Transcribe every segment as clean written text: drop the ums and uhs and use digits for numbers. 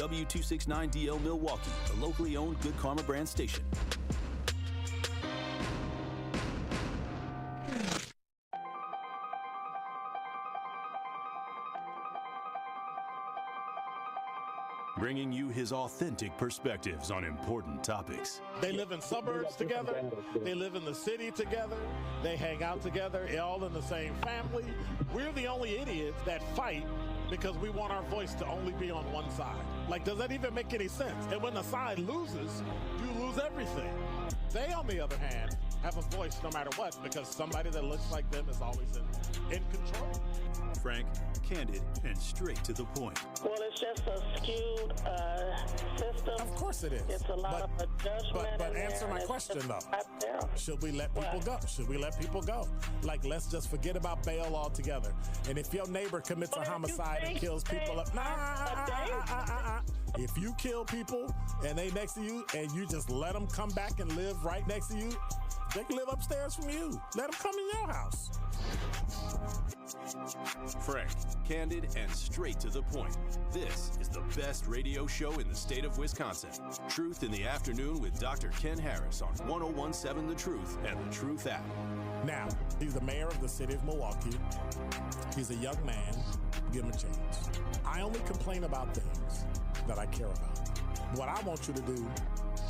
W269DL Milwaukee, the locally owned Good Karma brand station. Bringing you his authentic perspectives on important topics. They live in suburbs together. They live in the city together. They hang out together, all in the same family. We're the only idiots that fight because we want our voice to only be on one side. Like, does that even make any sense? And when the side loses, you lose everything. They, on the other hand, have a voice no matter what because somebody that looks like them is always in control. Frank, candid, and straight to the point. Well, it's just a skewed system. Of course it is. It's a lot of judgment. But answer my question, though. Should we let people go? Should we let people go? Like, let's just forget about bail altogether. And if your neighbor commits a homicide and kills people up, if you kill people and they next to you and you just let them come back and live right next to you, they can live upstairs from you. Let them come in your house. Frank, candid, and straight to the point. This is the best radio show in the state of Wisconsin. Truth in the Afternoon with Dr. Ken Harris on 1017 The Truth and The Truth app. Now, he's the mayor of the city of Milwaukee. He's a young man. Give him a chance. I only complain about things that I care about. What I want you to do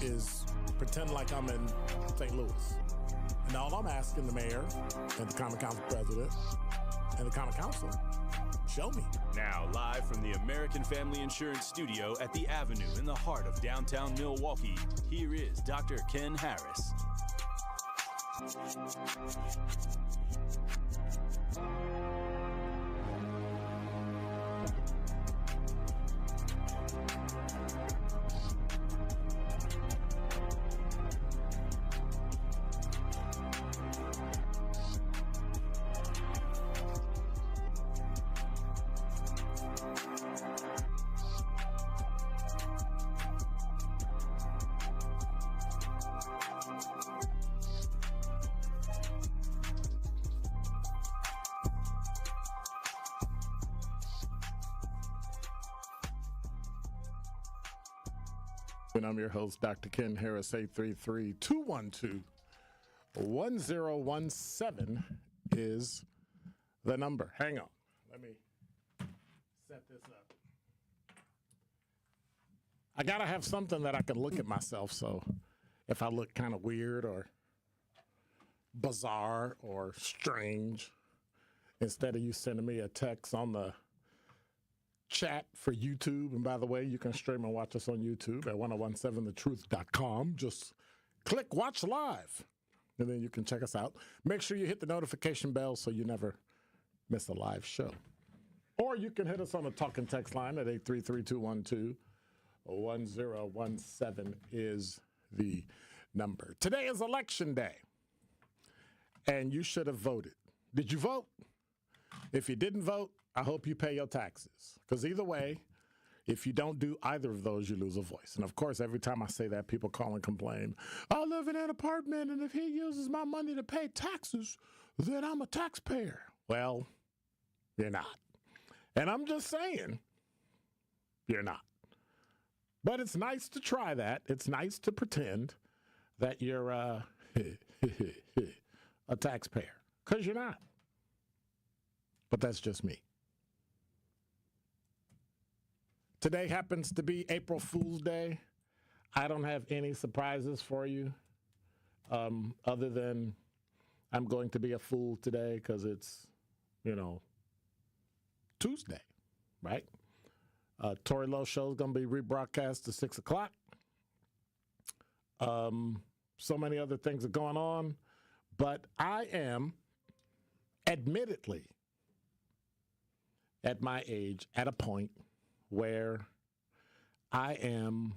is pretend like I'm in St. Louis. And all I'm asking the mayor and the Common Council president and the Common Council, show me. Now, live from the American Family Insurance Studio at the Avenue in the heart of downtown Milwaukee, here is Dr. Ken Harris. And I'm your host, Dr. Ken Harris, 833-212-1017 is the number. Hang on. Let me set this up. I got to have something that I can look at myself, so if I look kind of weird or bizarre or strange, instead of you sending me a text on the chat for YouTube. And by the way, you can stream and watch us on YouTube at 1017thetruth.com. Just click watch live, and then you can check us out. Make sure you hit the notification bell so you never miss a live show. Or you can hit us on the talk and text line at 833-212-1017 is the number. Today is election day, and you should have voted. Did you vote? If you didn't vote, I hope you pay your taxes, because either way, if you don't do either of those, you lose a voice. And of course, every time I say that, people call and complain, I live in an apartment, and if he uses my money to pay taxes, then I'm a taxpayer. Well, you're not. And I'm just saying, you're not. But it's nice to try that. It's nice to pretend that you're a taxpayer, because you're not. But that's just me. Today happens to be April Fool's Day. I don't have any surprises for you other than I'm going to be a fool today because it's, Tuesday, right? Tori Lowe show is going to be rebroadcast to 6 o'clock. So many other things are going on, but I am admittedly at my age at a point where I am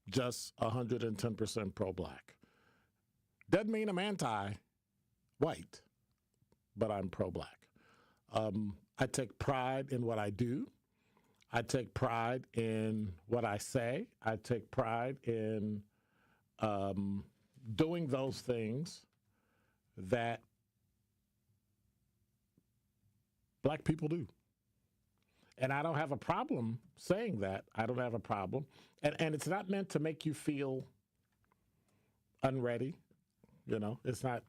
just 110% pro-black. Doesn't mean I'm anti-white, but I'm pro-black. I take pride in what I do. I take pride in what I say. I take pride in doing those things that black people do. And I don't have a problem saying that. I don't have a problem. And it's not meant to make you feel unready. You know, it's not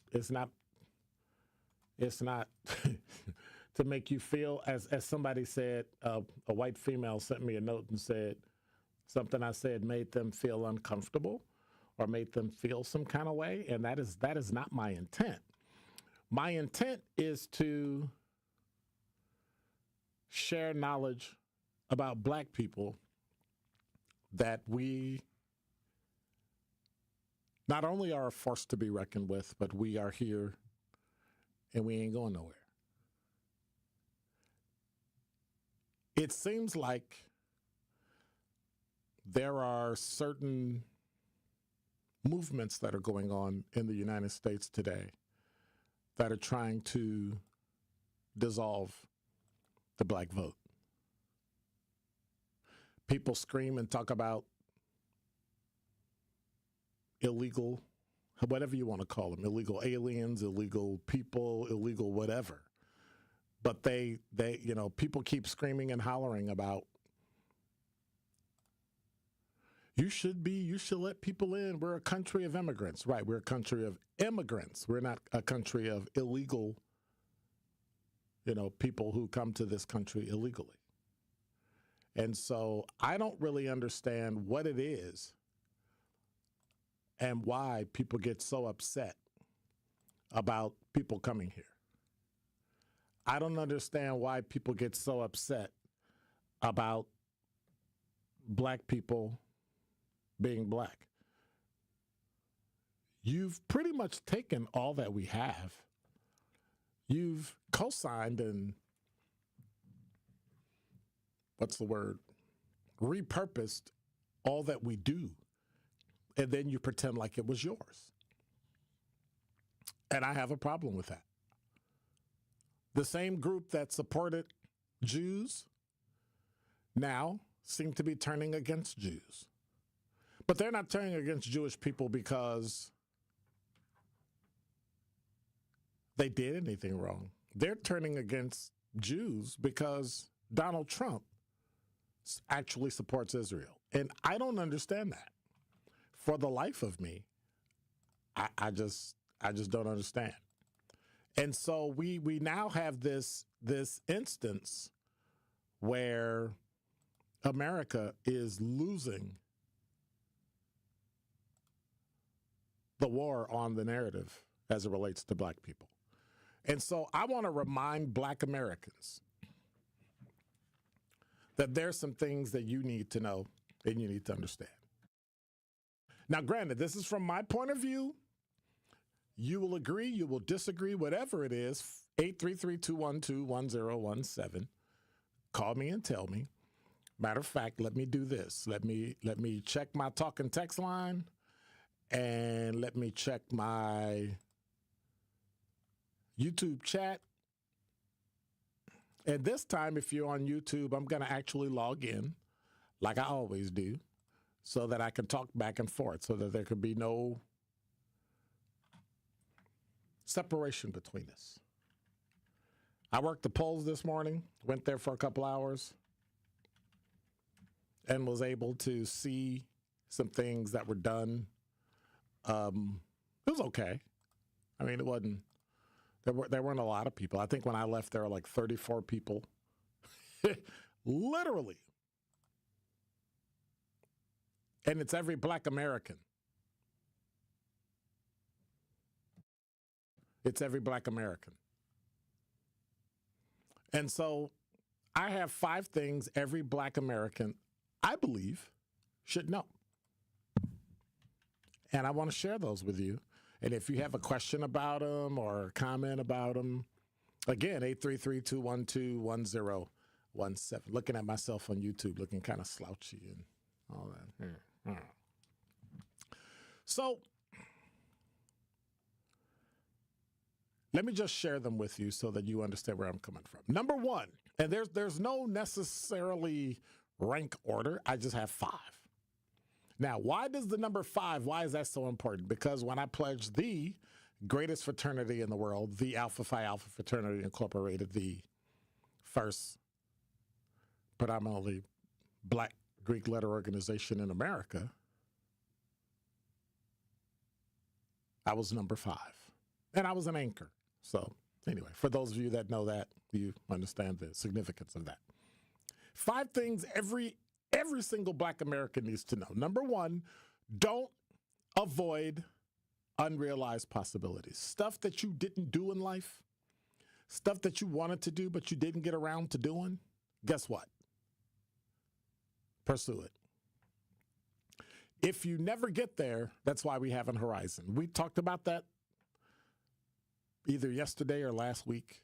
to make you feel, as somebody said, a white female sent me a note and said something I said made them feel uncomfortable or made them feel some kind of way. And that is not my intent. My intent is to share knowledge about Black people that we not only are a force to be reckoned with, but we are here and we ain't going nowhere. It seems like there are certain movements that are going on in the United States today that are trying to dissolve the Black vote. People scream and talk about illegal, whatever you want to call them, illegal aliens, illegal people, illegal whatever. But they people keep screaming and hollering about, you should let people in. We're a country of immigrants. Right, we're a country of immigrants. We're not a country of illegal, people who come to this country illegally. And so I don't really understand what it is and why people get so upset about people coming here. I don't understand why people get so upset about Black people being Black. You've pretty much taken all that we have. You've co-signed and, repurposed all that we do. And then you pretend like it was yours. And I have a problem with that. The same group that supported Jews now seem to be turning against Jews. But they're not turning against Jewish people because they did anything wrong. They're turning against Jews because Donald Trump actually supports Israel. And I don't understand that. For the life of me, I just don't understand. And so we now have this instance where America is losing the war on the narrative as it relates to Black people. And so I want to remind Black Americans that there's some things that you need to know and you need to understand. Now, granted, this is from my point of view. You will agree, you will disagree, whatever it is. 833-212-1017. Call me and tell me. Matter of fact, let me do this. Let me check my talk and text line, and let me check my YouTube chat. And this time, if you're on YouTube, I'm going to actually log in like I always do so that I can talk back and forth, so that there could be no separation between us. I worked the polls this morning, went there for a couple hours, and was able to see some things that were done. It was okay. I mean, it wasn't. There weren't a lot of people. I think when I left, there were like 34 people. Literally. And it's every Black American. It's every Black American. And so I have 5 things every Black American, I believe, should know. And I want to share those with you. And if you have a question about them or a comment about them, again, 833-212-1017. Looking at myself on YouTube, looking kind of slouchy and all that. So let me just share them with you so that you understand where I'm coming from. Number 1, and there's no necessarily rank order. I just have 5. Now, why does the number 5, why is that so important? Because when I pledged the greatest fraternity in the world, the Alpha Phi Alpha Fraternity Incorporated, the first predominantly black Greek letter organization in America, I was number 5. And I was an anchor. So anyway, for those of you that know that, you understand the significance of that. 5 things every single black American needs to know. Number 1, don't avoid unrealized possibilities. Stuff that you didn't do in life, stuff that you wanted to do but you didn't get around to doing, guess what? Pursue it. If you never get there, that's why we have an horizon. We talked about that either yesterday or last week.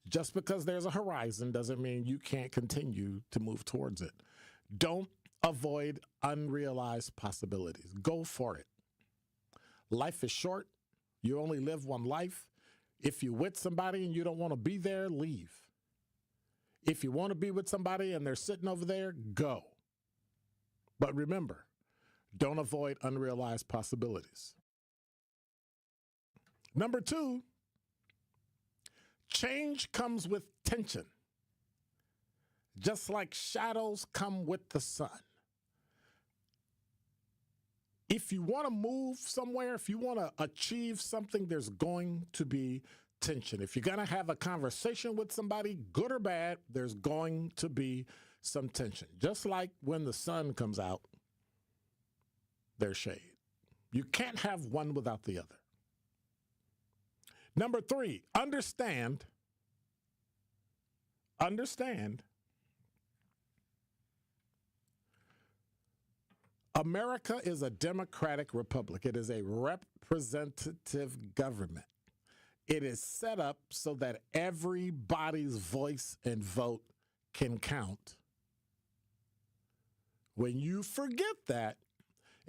Just because there's a horizon doesn't mean you can't continue to move towards it. Don't avoid unrealized possibilities. Go for it. Life is short. You only live one life. If you're with somebody and you don't want to be there, leave. If you want to be with somebody and they're sitting over there, go. But remember, don't avoid unrealized possibilities. Number 2, change comes with tension, just like shadows come with the sun. If you want to move somewhere, if you want to achieve something, there's going to be tension. If you're going to have a conversation with somebody, good or bad, there's going to be some tension. Just like when the sun comes out, there's shade. You can't have one without the other. Number 3, understand America is a democratic republic. It is a representative government. It is set up so that everybody's voice and vote can count. When you forget that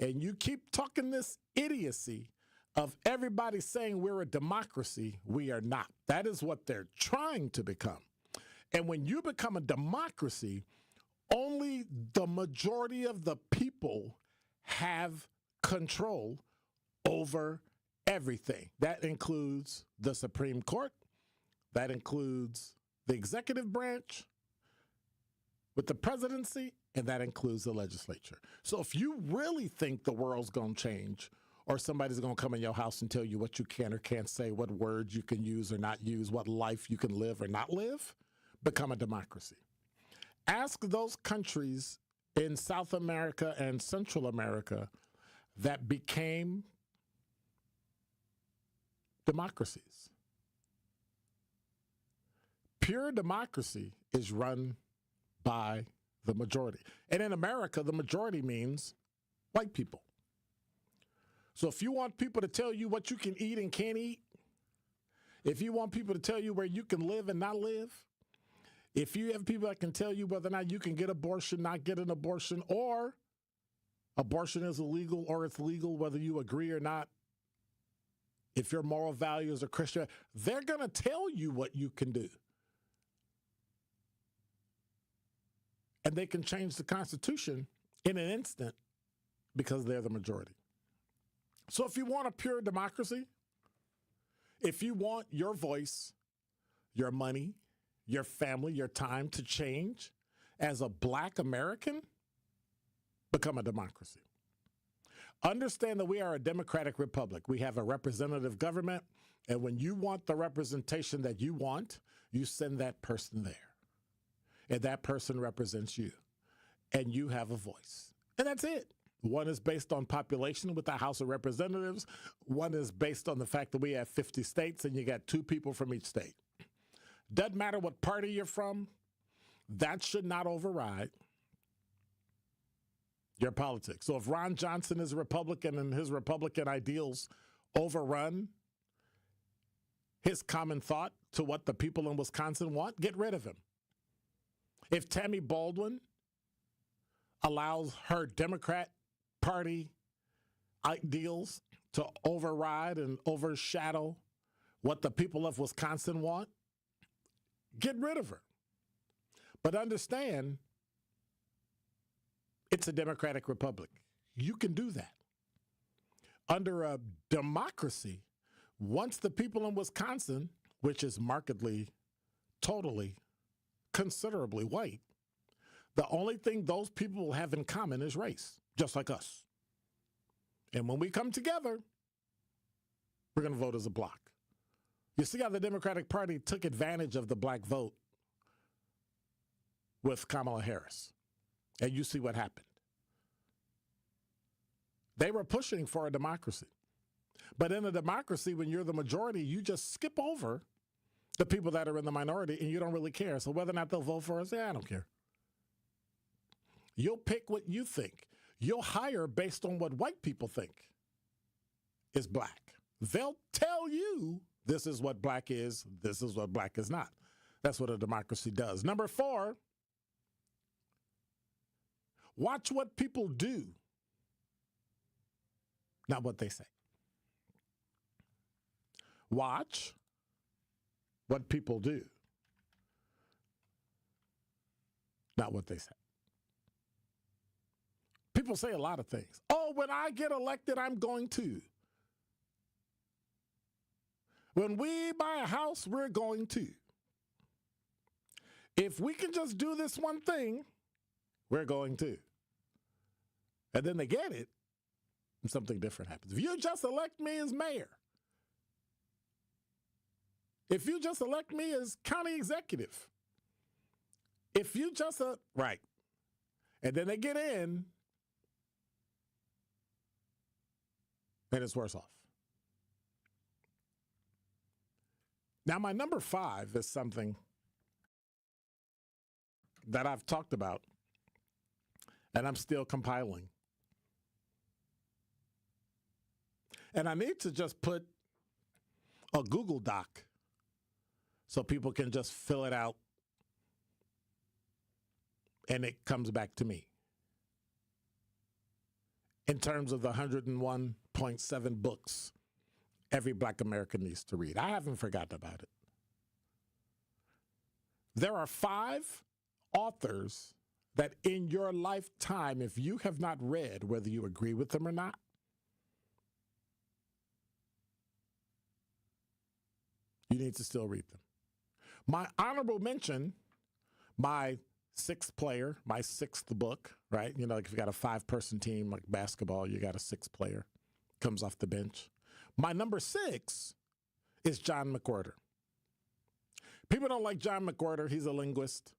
and you keep talking this idiocy of everybody saying we're a democracy, we are not. That is what they're trying to become. And when you become a democracy, only the majority of the people have control over everything. That includes the Supreme Court. That includes the executive branch with the presidency, and that includes the legislature. So if you really think the world's going to change, or somebody's going to come in your house and tell you what you can or can't say, what words you can use or not use, what life you can live or not live, become a democracy. Ask those countries in South America and Central America that became democracies. Pure democracy is run by the majority. And in America, the majority means white people. So if you want people to tell you what you can eat and can't eat, if you want people to tell you where you can live and not live, if you have people that can tell you whether or not you can get abortion, not get an abortion, or abortion is illegal or it's legal whether you agree or not, if your moral values are Christian, they're going to tell you what you can do. And they can change the Constitution in an instant because they're the majority. So if you want a pure democracy, if you want your voice, your money, your family, your time to change as a black American, become a democracy. Understand that we are a democratic republic. We have a representative government, and when you want the representation that you want, you send that person there. And that person represents you, and you have a voice. And that's it. One is based on population with the House of Representatives. One is based on the fact that we have 50 states, and you got 2 people from each state. Doesn't matter what party you're from, that should not override your politics. So if Ron Johnson is a Republican and his Republican ideals overrun his common thought to what the people in Wisconsin want, get rid of him. If Tammy Baldwin allows her Democrat Party ideals to override and overshadow what the people of Wisconsin want, get rid of her. But understand, it's a democratic republic. You can do that. Under a democracy, once the people in Wisconsin, which is markedly, totally considerably white, the only thing those people have in common is race, just like us. And when we come together, we're going to vote as a block. You see how the Democratic Party took advantage of the black vote with Kamala Harris. And you see what happened. They were pushing for a democracy. But in a democracy, when you're the majority, you just skip over the people that are in the minority and you don't really care. So whether or not they'll vote for us, I don't care. You'll pick what you think. You'll hire based on what white people think is black. They'll tell you this is what black is, this is what black is not. That's what a democracy does. Number 4, watch what people do, not what they say. Watch what people do, not what they say. People say a lot of things. Oh, when I get elected, I'm going to. When we buy a house, we're going to. If we can just do this one thing, we're going to. And then they get it, and something different happens. If you just elect me as mayor, if you just elect me as county executive, if you just, right. And then they get in, and it's worse off. Now, my number 5 is something that I've talked about, and I'm still compiling. And I need to just put a Google Doc so people can just fill it out, and it comes back to me. In terms of the 101.7 books every black American needs to read. I haven't forgotten about it. There are 5 authors that in your lifetime, if you have not read, whether you agree with them or not, you need to still read them. My honorable mention, my 6th player, my 6th book, right? You know, like if you got a 5-person team like basketball, you got a 6th player, comes off the bench. My number 6 is John McWhorter. People don't like John McWhorter. He's a linguist.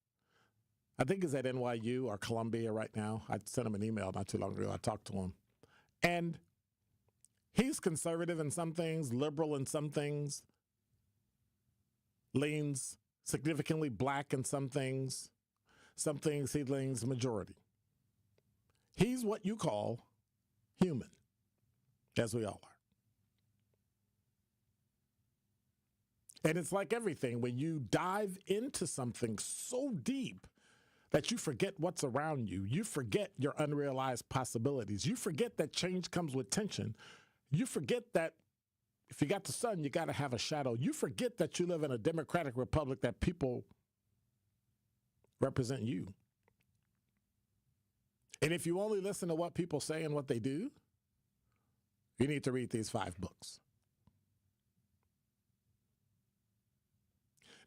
I think he's at NYU or Columbia right now. I sent him an email not too long ago. I talked to him. And he's conservative in some things, liberal in some things, leans significantly black in some things he leans majority. He's what you call human, as we all are. And it's like everything, when you dive into something so deep that you forget what's around you, you forget your unrealized possibilities, you forget that change comes with tension, you forget that if you got the sun, you got to have a shadow, you forget that you live in a democratic republic, that people represent you. And if you only listen to what people say and what they do, you need to read these 5 books.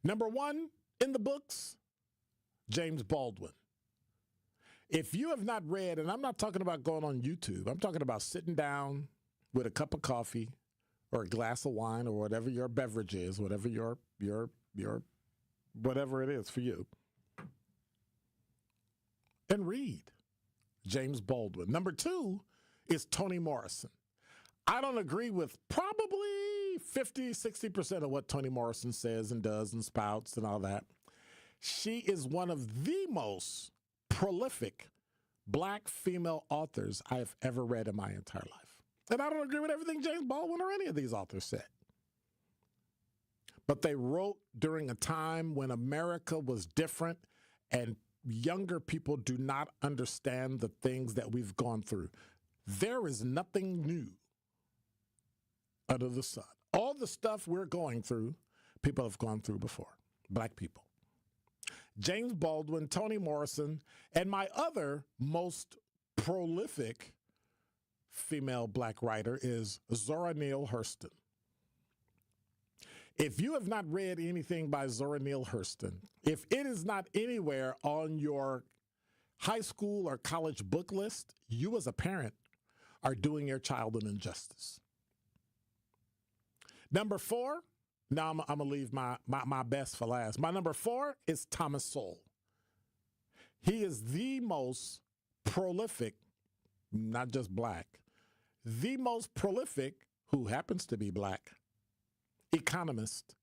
Number 1 in the books, James Baldwin. If you have not read, and I'm not talking about going on YouTube, I'm talking about sitting down with a cup of coffee or a glass of wine or whatever your beverage is, whatever your whatever it is for you, and read James Baldwin. Number 2 is Toni Morrison. I don't agree with probably 50, 60% of what Toni Morrison says and does and spouts and all that. She is one of the most prolific black female authors I have ever read in my entire life. And I don't agree with everything James Baldwin or any of these authors said. But they wrote during a time when America was different and younger people do not understand the things that we've gone through. There is nothing new under the sun. All the stuff we're going through, people have gone through before, black people. James Baldwin, Toni Morrison, and my other most prolific female black writer is Zora Neale Hurston. If you have not read anything by Zora Neale Hurston, if it is not anywhere on your high school or college book list, you as a parent are doing your child an injustice. Number 4, now I'm going to leave my best for last. My number 4 is Thomas Sowell. He is the most prolific, not just black, the most prolific, who happens to be black, economist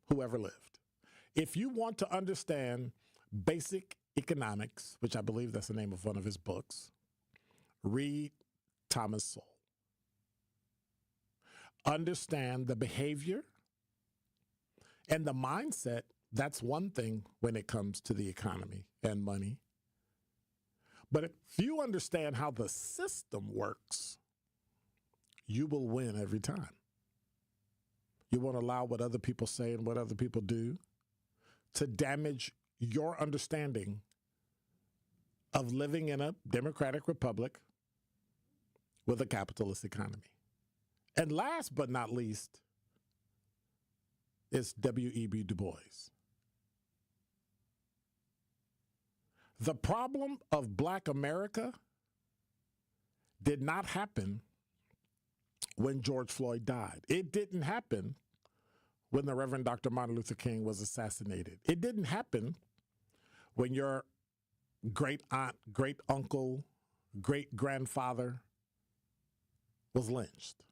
who ever lived. If you want to understand basic economics, which I believe that's the name of one of his books, read Thomas Sowell. Understand the behavior and the mindset. That's one thing when it comes to the economy and money. But if you understand how the system works, you will win every time. You won't allow what other people say and what other people do to damage your understanding of living in a democratic republic with a capitalist economy. And last but not least is W.E.B. Du Bois. The problem of Black America did not happen when George Floyd died. It didn't happen when the Reverend Dr. Martin Luther King was assassinated. It didn't happen when your great aunt, great uncle, great grandfather was lynched.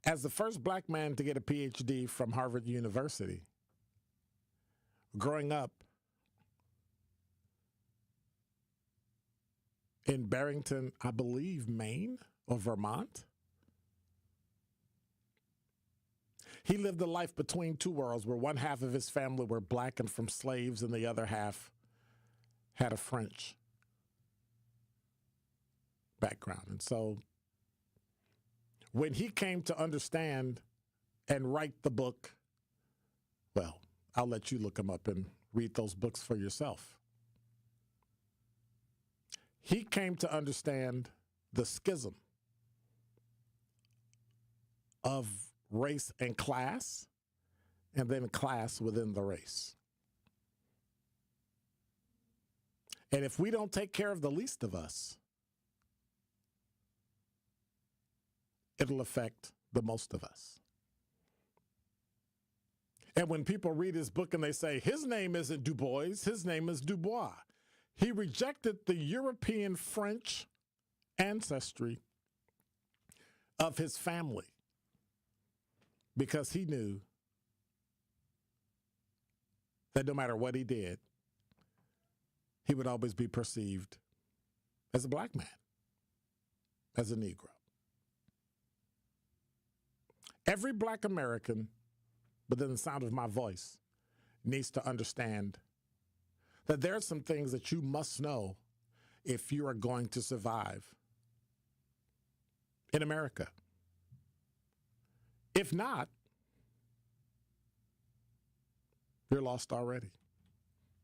As the first black man to get a PhD from Harvard University, growing up in Barrington, I believe, Maine or Vermont, he lived a life between two worlds where one half of his family were black and from slaves and the other half had a French background. And so when he came to understand and write the book, well, I'll let you look him up and read those books for yourself. He came to understand the schism of race and class, and then class within the race. And if we don't take care of the least of us, it'll affect the most of us. And when people read his book and they say, his name isn't Du Bois, his name is Dubois. He rejected the European French ancestry of his family because he knew that no matter what he did, he would always be perceived as a black man, as a Negro. Every black American within the sound of my voice needs to understand that there are some things that you must know if you are going to survive in America. If not, you're lost already.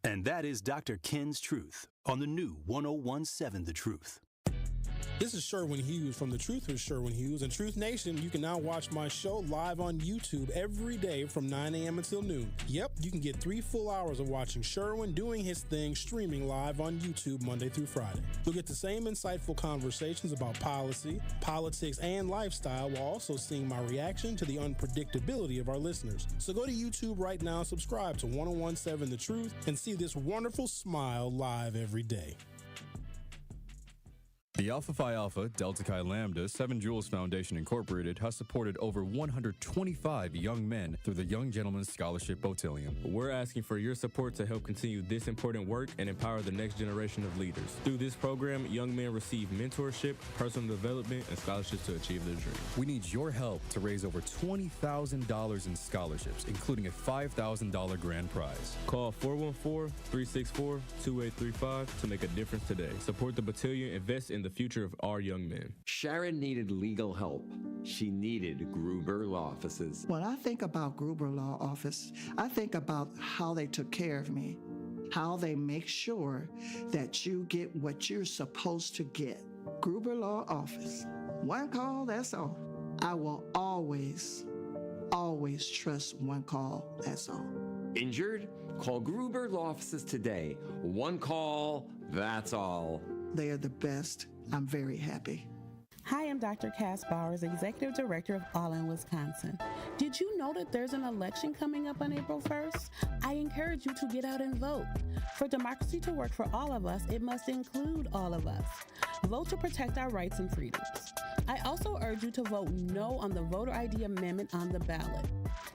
And that is Dr. Ken's Truth on the new 1017 The Truth. This is Sherwin Hughes from The Truth with Sherwin Hughes. And Truth Nation, you can now watch my show live on YouTube every day from 9 a.m. until noon. Yep, you can get 3 full hours of watching Sherwin doing his thing streaming live on YouTube Monday through Friday. You'll get the same insightful conversations about policy, politics, and lifestyle while also seeing my reaction to the unpredictability of our listeners. So go to YouTube right now and subscribe to 1017 The Truth and see this wonderful smile live every day. The Alpha Phi Alpha, Delta Chi Lambda, 7 Jewels Foundation Incorporated has supported over 125 young men through the Young Gentleman's Scholarship Botillion. We're asking for your support to help continue this important work and empower the next generation of leaders. Through this program, young men receive mentorship, personal development, and scholarships to achieve their dreams. We need your help to raise over $20,000 in scholarships, including a $5,000 grand prize. Call 414-364-2835 to make a difference today. Support the Botillion, invest in the future of our young men. Sharon needed legal help. She needed Gruber Law Offices. When I think about Gruber Law Office, I think about how they took care of me, how they make sure that you get what you're supposed to get. Gruber Law Office, One call, that's all. I will always trust one call, that's all. Injured? Call Gruber Law Offices today. One call, that's all. They are the best. I'm very happy. Hi, I'm Dr. Cass Bowers, Executive Director of All in Wisconsin. Did you know that there's an election coming up on April 1st? I encourage you to get out and vote. For democracy to work for all of us, it must include all of us. Vote to protect our rights and freedoms. I also urge you to vote no on the voter ID amendment on the ballot.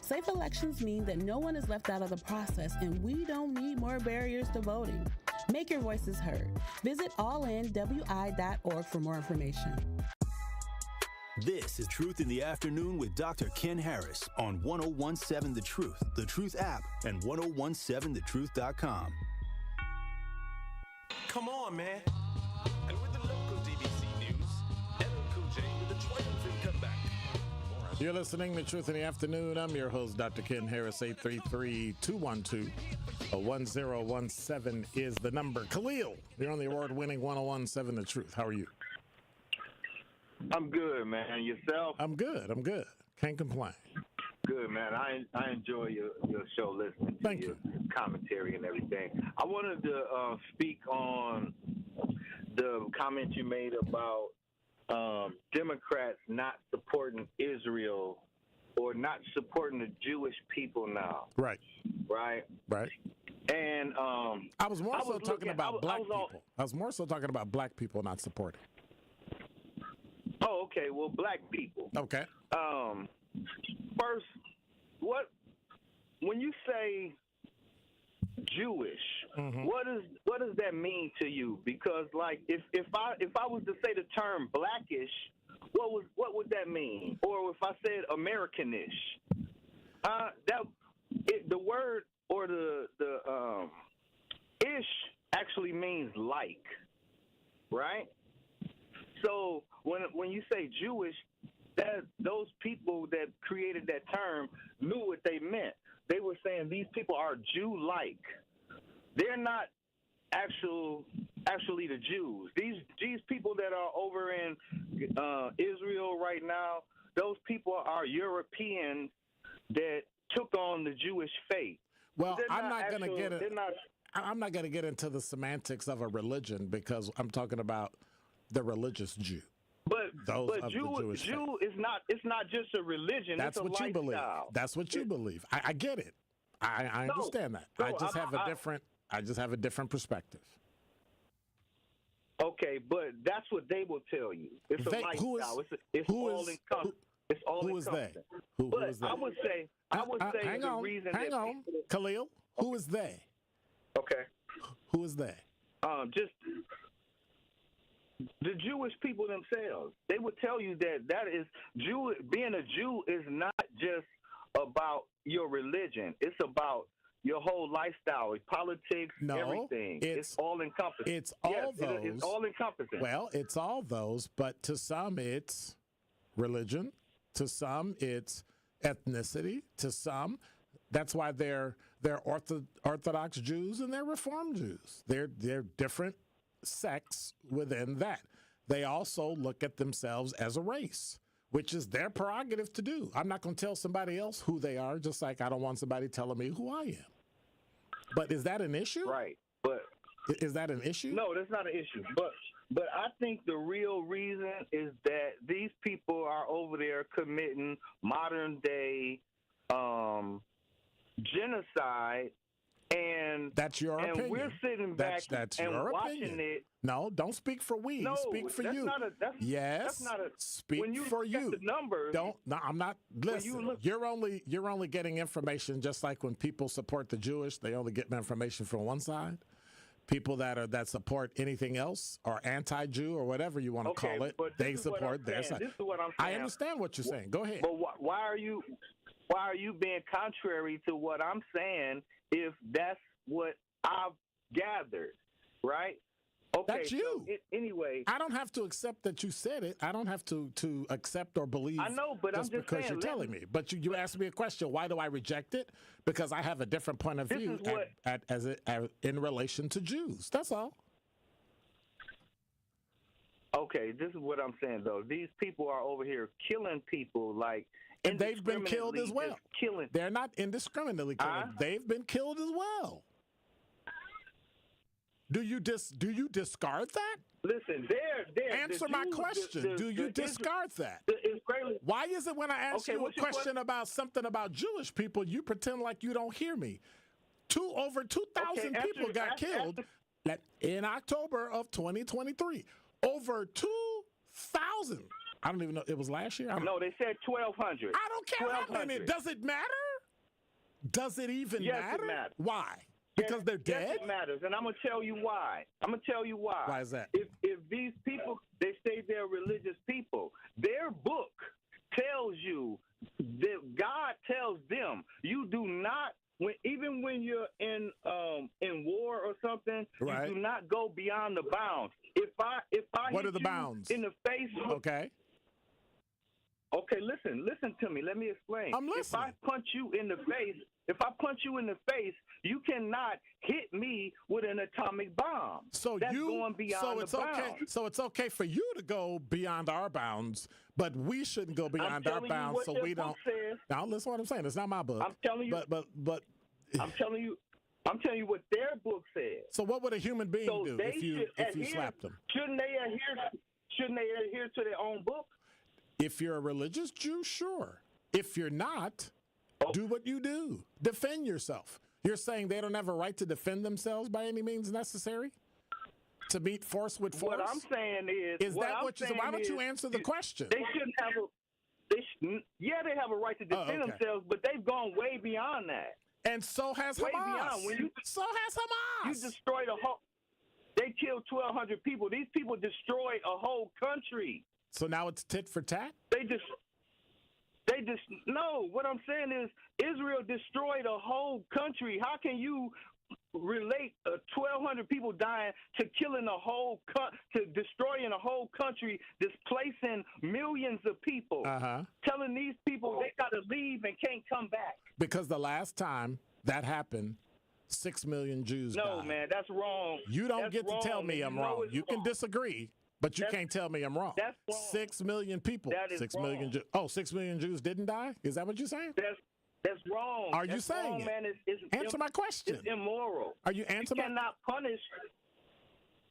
Safe elections mean that no one is left out of the process, and we don't need more barriers to voting. Make your voices heard. Visit allinwi.org for more information. This is Truth in the Afternoon with Dr. Ken Harris on 1017 The Truth app, and 1017thetruth.com. Come on, man. And with the local DBC news, LL Cool J with a triumphant comeback. You're listening to Truth in the Afternoon. I'm your host, Dr. Ken Harris. 833-212-1017 is the number. Khalil, you're on the award-winning 1017 The Truth. How are you? I'm good, man. Yourself? I'm good. Can't complain. Good, man. I enjoy your show, listening to your commentary and everything. I wanted to speak on the comment you made about Democrats not supporting Israel or not supporting the Jewish people now. Right. And I was more so talking about black people. I was more so talking about black people not supporting. Oh, okay. Well, black people. Okay. First, when you say Jewish, what does that mean to you? Because, like, if I was to say the term blackish, what would that mean? Or if I said Americanish, the word or the ish actually means like, right? So when you say Jewish, that those people that created that term knew what they meant. They were saying these people are Jew-like. They're not actually the Jews. These people that are over in Israel right now, those people are Europeans that took on the Jewish faith. Well, I'm not going to get into the semantics of a religion because I'm talking about the religious Jew. But Jew is not. It's not just a religion. That's it's a what you lifestyle. believe. That's what you believe. I get it. I understand that. I just have a different perspective. Okay, but that's what they will tell you. It's a lifestyle. It's all encompassing. It's all encompassing. Who is they? I would say the reason. Hang on, Khalil. Who is they? Okay. Who is they? Just the Jewish people themselves. They would tell you that is being a Jew is not just about your religion. It's about your whole lifestyle, politics, everything. It's all encompassing. It's all those. It's all encompassing. Well, it's all those, but to some it's religion, to some it's ethnicity, to some that's why they're Orthodox Jews and they're Reform Jews. They're different sects within that. They also look at themselves as a race, which is their prerogative to do. I'm not going to tell somebody else who they are, just like I don't want somebody telling me who I am. But is that an issue? Right. But is that an issue? No, that's not an issue. But I think the real reason is that these people are over there committing modern day genocide. And that's your opinion. And we're sitting back that's and your watching opinion. it. No, don't speak for we. No, speak for you. That's not a, speak when you for look you. At the numbers. No, I'm not. Listen, you're only getting information just like when people support the Jewish, they only get information from one side. People that support anything else or anti-Jew or whatever you want to call it, they support their side. This is what I'm saying. I understand what you're saying. Go ahead. But why are you being contrary to what I'm saying if that's what I've gathered, right? Okay, that's you. So anyway, I don't have to accept that you said it. I don't have to accept or believe. I know, but just I'm just because saying, you're telling me. But you asked me a question. Why do I reject it? Because I have a different point of view in relation to Jews. That's all. Okay, this is what I'm saying though. These people are over here killing people like. And they've been killed as well. They're not indiscriminately killing. They've been killed as well. Do you discard that? Listen, answer my question. Do you discard that? Why is it when I ask you a question about something about Jewish people, you pretend like you don't hear me? Over 2,000 people got killed in October of 2023. Over 2,000. I don't even know. It was last year? No, they said 1,200. I don't care how many. Does it matter? Does it even matter? It matters. Why? Because they're dead? Yes, it matters, and I'm going to tell you why. Why is that? If these people, they say they're religious people, their book tells you, that God tells them, you do not, even when you're in war or something, right. You do not go beyond the bounds. If I what hit are the you bounds? In the face. Okay. Okay, listen to me. Let me explain. I'm listening. If I punch you in the face, you cannot hit me with an atomic bomb. That's going beyond the bounds. So it's okay for you to go beyond our bounds, but we shouldn't go beyond our bounds, so we don't. Now listen to what I'm saying. It's not my book. I'm telling you. But I'm telling you what their book says. So what would a human being do if you slapped them? Shouldn't they adhere to their own book? If you're a religious Jew, sure. If you're not, do what you do. Defend yourself. You're saying they don't have a right to defend themselves by any means necessary? To meet force with force? What I'm saying is that what you say? Why don't you answer the question? They shouldn't have they have a right to defend themselves, but they've gone way beyond that. And so has Hamas. So has Hamas. You destroyed they killed 1,200 people. These people destroyed a whole country. So now it's tit for tat? No, what I'm saying is Israel destroyed a whole country. How can you relate 1,200 people dying to killing to destroying a whole country, displacing millions of people, telling these people they got to leave and can't come back? Because the last time that happened, 6 million Jews died. No, man, that's wrong. You don't get to tell me I'm wrong. You can disagree. But you can't tell me I'm wrong. That's wrong. 6 million people. That is 6 wrong. million Jews. Oh, 6 million Jews didn't die? Is that what you're saying? That's wrong. Are you saying wrong, it? Man. Answer my question. It's immoral. Are you answering?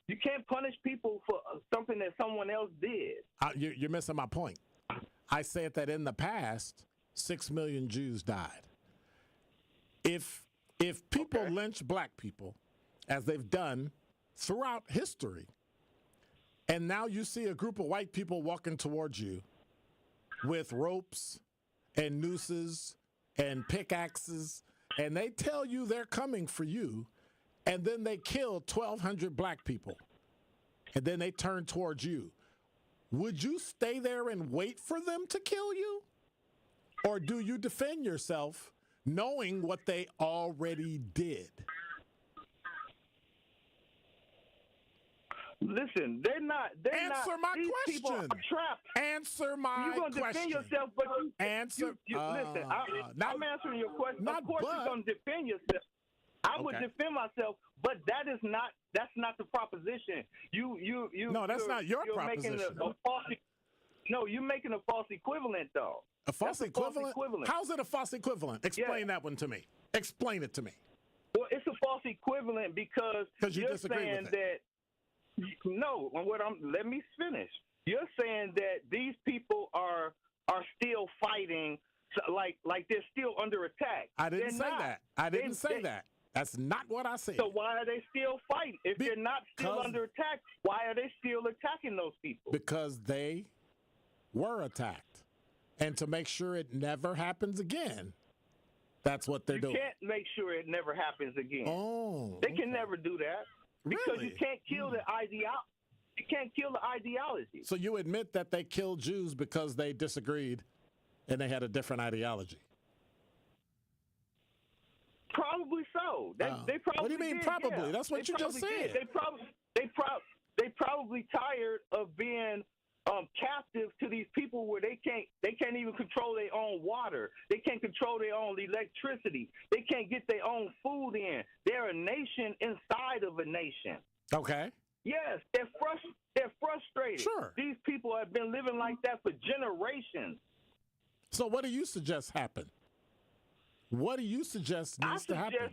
You can't punish people for something that someone else did. You're missing my point. I said that in the past, 6 million Jews died. If people lynch black people, as they've done throughout history, and now you see a group of white people walking towards you with ropes and nooses and pickaxes, and they tell you they're coming for you, and then they kill 1,200 black people, and then they turn towards you. Would you stay there and wait for them to kill you? Or do you defend yourself knowing what they already did? Listen, they're not. Answer my these question. People are trapped. Answer my question. You're going to defend yourself, but answer. Listen, I'm answering your question. Of course, you're going to defend yourself. I would defend myself, but that's not the proposition. No, that's not your proposition. You're making a false equivalent, though. A false equivalent? How's it a falce equivalent? Explain that one to me. Explain it to me. Well, it's a false equivalent because you're saying that. No, let me finish. You're saying that these people are still fighting, like they're still under attack. I didn't say that. I didn't say that. That's not what I said. So why are they still fighting? If they're not still under attack, why are they still attacking those people? Because they were attacked. And to make sure it never happens again, that's what they're doing. You can't make sure it never happens again. Oh, they can never do that. Because you can't kill the ideology. You can't kill the ideology. So you admit that they killed Jews because they disagreed and they had a different ideology? Probably so. They probably. What do you mean did, probably? Yeah. That's what you just said. They probably tired of being captive to these people where they can't even control their own water. They can't control their own electricity. They can't get their own food in. They're a nation inside of a nation. Okay. Yes, they're frustrated. Sure. These people have been living like that for generations. So what do you suggest happen? What do you suggest needs to happen?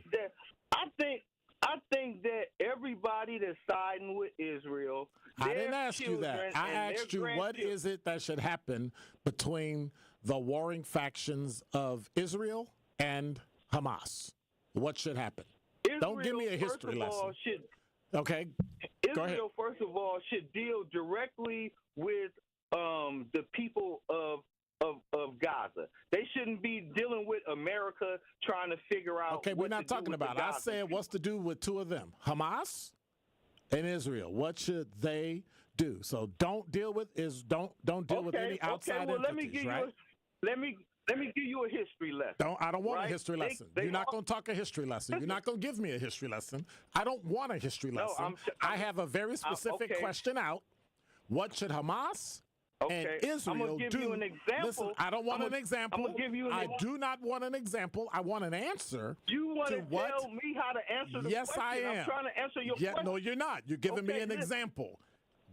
I think that everybody that's siding with Israel. I didn't ask you that. I asked you what is it that should happen between the warring factions of Israel and Hamas. What should happen? Don't give me a history lesson. Okay. Go ahead. Israel, first of all, should deal directly with the people of Gaza. They shouldn't be dealing with America trying to figure out. Okay, we're not talking about it. I said what's to do with two of them, Hamas and Israel. What should they do? So don't deal with don't deal with any outside entities, right? Let me give you a history lesson. I don't want a history lesson. You're not going to talk a history lesson. You're not going to give me a history lesson. I don't want a history lesson. I have a very specific question out. What should Hamas and Israel I'm gonna give do? You an example. Listen, I don't want an example. I'm gonna give you I do not want an example. I want an answer. You want to what? tell me how to answer the yes, question? I am. I'm trying to answer your question. No, you're not. You're giving me an example.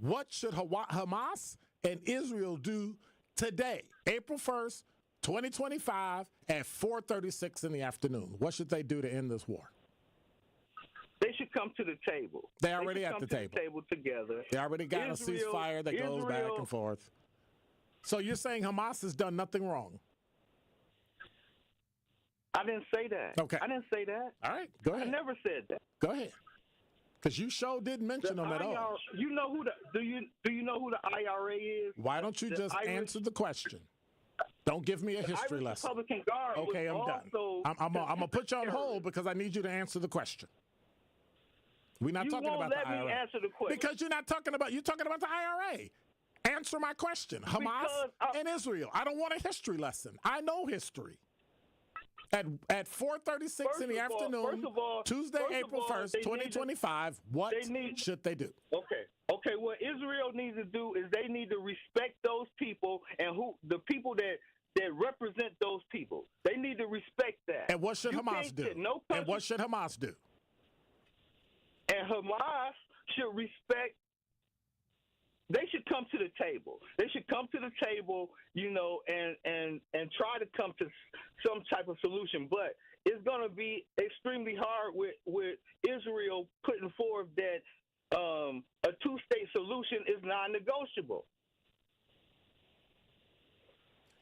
What should Hamas and Israel do today, April 1st, 2025 at 4:36 in the afternoon? What should they do to end this war? They should come to the table. They're already at the table together. They already got a ceasefire that goes back and forth. So you're saying Hamas has done nothing wrong? I didn't say that. Okay. I didn't say that. All right, go ahead. I never said that. Go ahead. Because you sure didn't mention them at all. You know who do you know who the IRA is? Why don't you just answer the question? Don't give me a history lesson. Republican Guard. Okay, I'm done. I'm gonna put you on hold because I need you to answer the question. We're not talking about the IRA. You won't let me answer the question. Because you're talking about the IRA. Answer my question. Hamas and Israel. I don't want a history lesson. I know history. At 4:36 in the afternoon, Tuesday, April 1st, 2025, what should they do? Okay. What Israel needs to do is they need to respect those people and the people that represent those people. They need to respect that. And what should Hamas do? And what should Hamas do? And Hamas should respect. They should come to the table. They should come to the table, and try to come to some type of solution. But it's going to be extremely hard with Israel putting forth that a two-state solution is non-negotiable.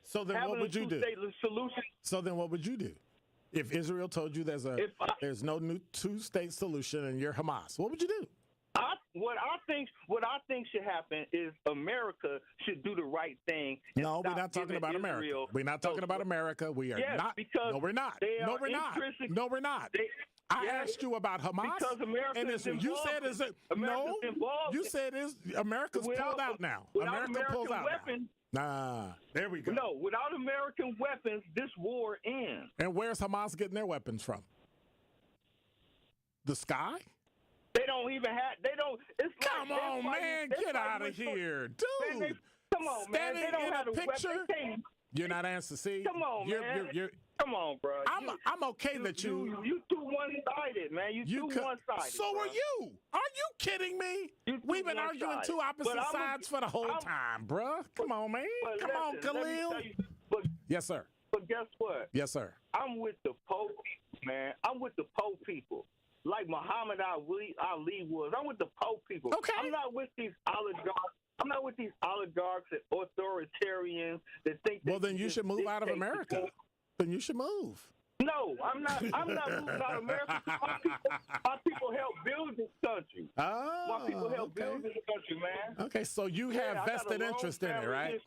So then what would you do? So then what would you do? If Israel told you there's no new two-state solution and you're Hamas, what would you do? What I think should happen is America should do the right thing. No, we're not talking about America. We're not talking about America. We are not. No, we're not. No, we're not. No, we're not. I asked you about Hamas and Israel. You said no. You said America's pulled out now. America pulls out now. Nah, there we go. No, without American weapons, this war ends. And where's Hamas getting their weapons from? The sky? They don't even have. They don't. It's come on, man, get out of here, dude. Come on, man. They don't have a picture. You're not answering. See, come on, man. Come on, bro. I'm okay that you too one-sided, man. You too one-sided. So bro. are you? Are you kidding me? We've been arguing two opposite sides for the whole time, bro. Come on, man. Come on, Khalil. Yes, sir. But guess what? Yes, sir. I'm with the Poe people, man. I'm with the Poe people. Like Muhammad Ali was. I'm with the Poe people. Okay. I'm not with these oligarchs. I'm not with these oligarchs and authoritarians that think. Well, then you should move out of America. Then you should move. No, I'm not. I'm not moving out of America. My people help build this country. Oh, my people help build this country, man. Okay, so you have vested interest in it, right?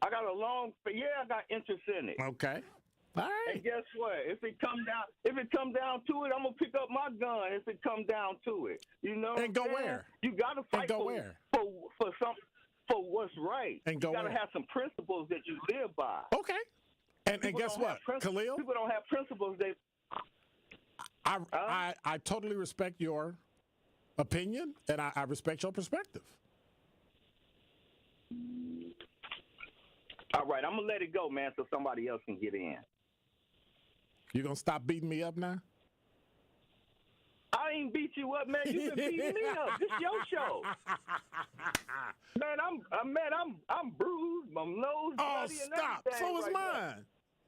I got a long. Yeah, I got interest in it. Okay. All right. And guess what? If it come down to it, I'm gonna pick up my gun. If it come down to it, And go where? You gotta fight for what's right. And go you gotta where? have some principles that you live by. Okay. And guess what, Khalil? People don't have principles. I totally respect your opinion, and I respect your perspective. All right, I'm gonna let it go, man, so somebody else can get in. You gonna stop beating me up now? I ain't beat you up, man. You been beating me up. This your show. Man, I'm bruised. My nose bloody and stop. everything So was right mine. now.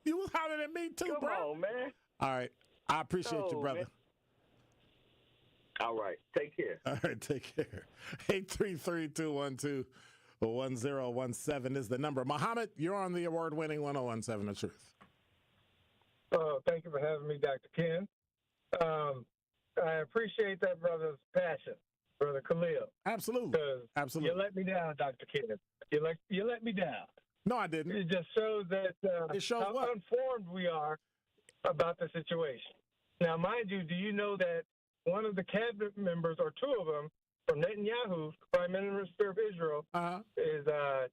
You was hollering at me too, Come bro. on, man. All right. I appreciate you, brother. Man. All right. Take care. All right. Take care. 833-212-1017 is the number. Muhammad, you're on the award-winning 1017 The Truth. Thank you for having me, Dr. Ken. I appreciate that brother's passion, Brother Khalil. Absolutely. Absolutely. You let me down, Dr. Ken. You let me down. No, I didn't. It just shows that it shows how what? uninformed we are about the situation. Now, mind you, do you know that one of the cabinet members, or two of them, from Netanyahu, Prime Minister of Israel, is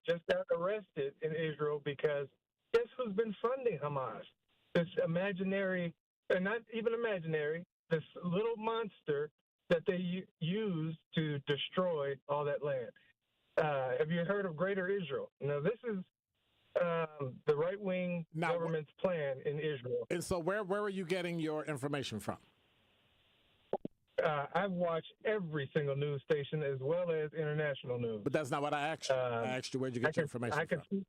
just got arrested in Israel because guess who's been funding Hamas? This imaginary, and not even imaginary, this little monster that they use to destroy all that land. Have you heard of Greater Israel? Now, this is the right-wing government's plan in Israel. And so where are you getting your information from? I've watched every single news station as well as international news. But that's not what I asked you. I asked you where'd you get your information from?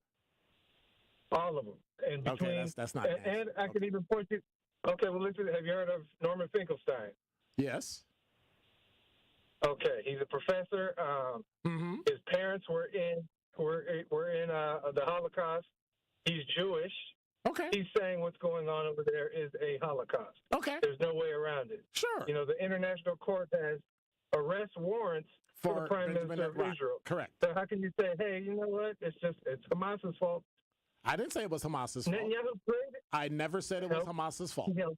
All of them. And between, okay, that's not and I can even point you. Okay, well, listen, have you heard of Norman Finkelstein? Yes. Okay, he's a professor. His parents were in the Holocaust. He's Jewish. Okay. He's saying what's going on over there is a Holocaust. Okay. There's no way around it. Sure. You know, the international court has arrest warrants for the Prime Minister of Israel. Correct. So how can you say, hey, you know what? It's Hamas's fault. I didn't say it was Hamas's fault. Netanyahu prayed it. I never said it was Hamas's fault. And